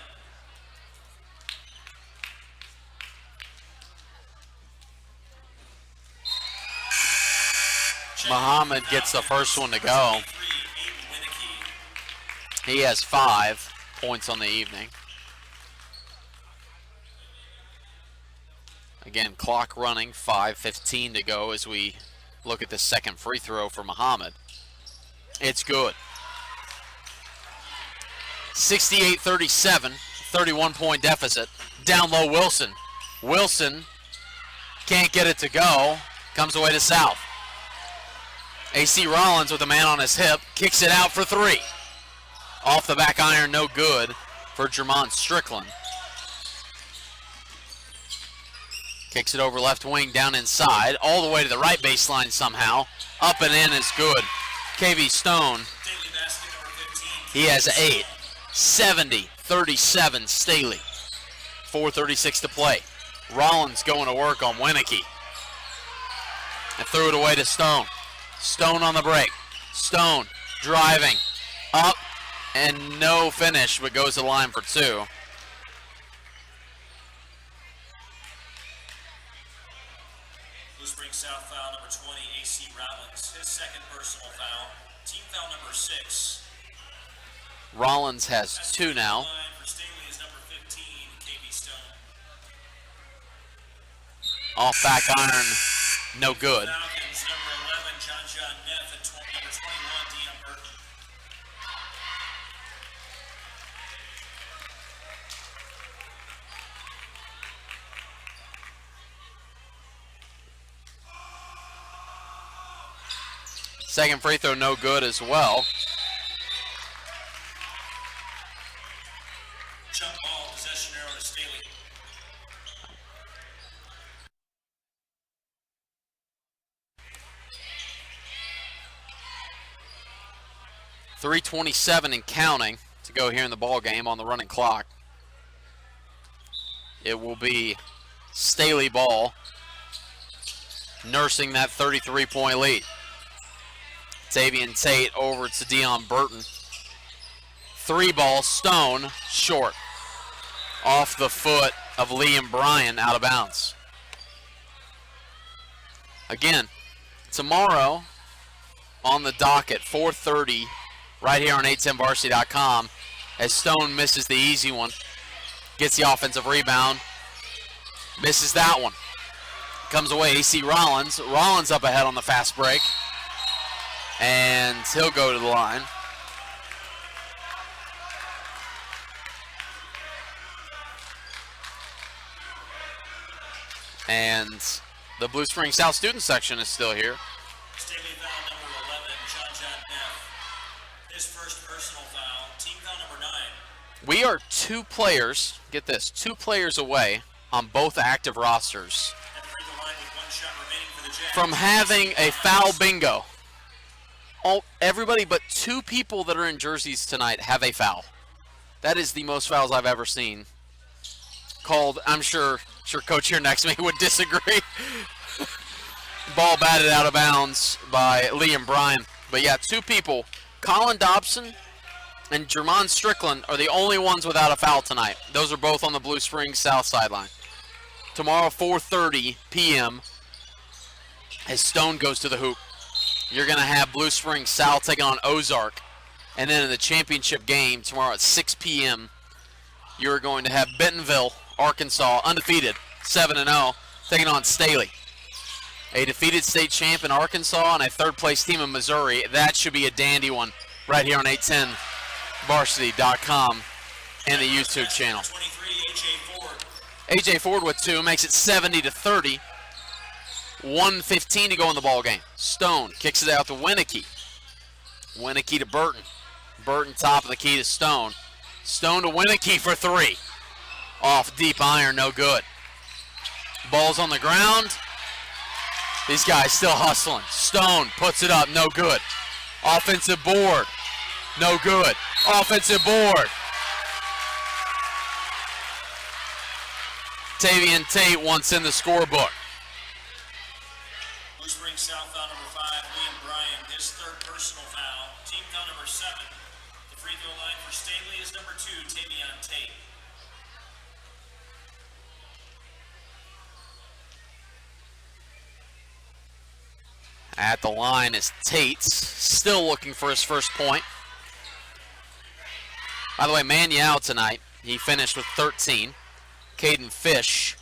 Muhammad gets the first one to go. He has 5 points on the evening. Again, clock running, 5:15 to go as we look at the second free throw for Muhammad. It's good. 68-37, 31-point deficit. Down low, Wilson. Wilson can't get it to go. Comes away to South. AC Rollins with a man on his hip. Kicks it out for 3. Off the back iron, no good for Jermon Strickland. Kicks it over left wing, down inside, all the way to the right baseline somehow. Up and in is good. KV Stone, he has 8. 70-37 Staley. 4:36 to play. Rollins going to work on Winicky. And threw it away to Stone. Stone on the break. Stone driving up and no finish, but goes to the line for 2. Blue Springs South foul number 20, AC Rollins. His second personal foul. Team foul number 6. Rollins has 2 now. Line for Staley is number 15, KV Stone. Off back iron, no good. Falcons number 11, John Neff, and number 21, Dion Burton. Second free throw, no good as well. Chuck ball, possession arrow to Staley. .327 and counting to go here in the ball game on the running clock. It will be Staley ball, nursing that 33-point lead. Tavian Tate over to Dion Burton. 3 ball, Stone, short. Off the foot of Liam Bryan, out of bounds. Again, tomorrow on the docket, 4:30, right here on 810varsity.com, as Stone misses the easy one, gets the offensive rebound, misses that one. Comes away, AC Rollins. Rollins up ahead on the fast break, and he'll go to the line. And the Blue Springs South student section is still here. Staley foul number 11, John Neff. His first personal foul. Team foul number 9. We are 2 players, get this, 2 players away on both active rosters At the free throw line with 1 shot remaining for the Jazz. from having a foul bingo. Everybody but 2 people that are in jerseys tonight have a foul. That is the most fouls I've ever seen called. I'm sure coach here next to me would disagree. Ball batted out of bounds by Liam Bryan. But yeah, 2 people, Colin Dobson and Jermon Strickland, are the only ones without a foul tonight. Those are both on the Blue Springs South sideline. Tomorrow, 4:30 p.m., as Stone goes to the hoop. You're going to have Blue Springs South taking on Ozark. And then in the championship game tomorrow at 6 p.m., you're going to have Bentonville, Arkansas, undefeated, 7-0, taking on Staley. A defeated state champ in Arkansas and a third-place team in Missouri. That should be a dandy one right here on 810varsity.com and the YouTube channel. 23, A.J. Ford. A.J. Ford with 2 makes it 70-30. 1:15 to go in the ball game. Stone kicks it out to Winicky. Winicky to Burton. Burton top of the key to Stone. Stone to Winicky for 3. Off deep iron, no good. Ball's on the ground. These guys still hustling. Stone puts it up, no good. Offensive board, no good. Offensive board. Tavian Tate once in the scorebook. Blue Springs South foul number 5, Liam Bryan, his third personal foul. Team foul number 7. The free throw line for Staley is number 2, Tavian Tate. At the line is Tates, still looking for his first point. By the way, Manuel tonight, he finished with 13. Caden Fish,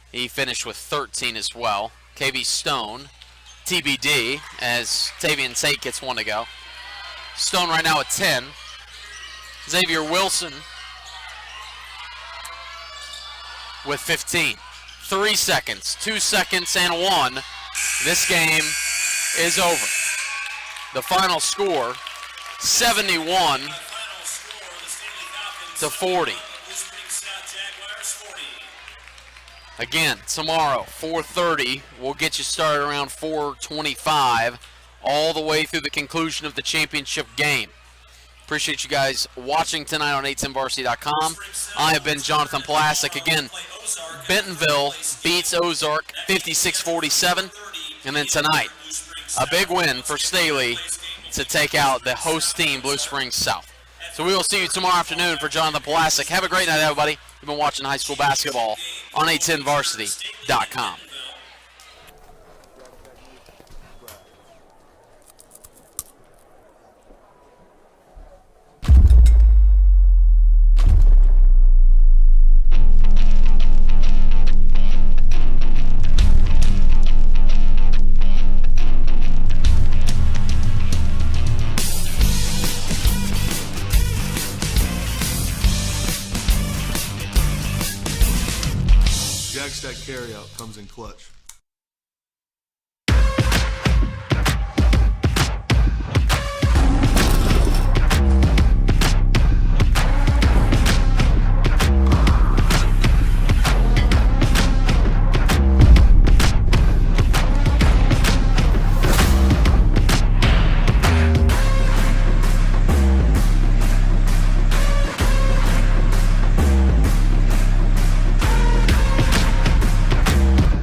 he finished with 13 as well. KB Stone, TBD, as Tavian Tate gets one to go. Stone right now at 10. Xavier Wilson with 15. 3 seconds, 2 seconds, and 1. This game is over. The final score, 71 to 40. Again, tomorrow, 4:30. We'll get you started around 4:25, all the way through the conclusion of the championship game. Appreciate you guys watching tonight on a10varsity.com. I have been Jonathan Plasek. Again, Bentonville beats Ozark 56-47. And then tonight, a big win for Staley to take out the host team, Blue Springs South. So we will see you tomorrow afternoon for Jonathan Plasek. Have a great night, everybody. You've been watching high school basketball on a10varsity.com. Jack's that carryout comes in clutch.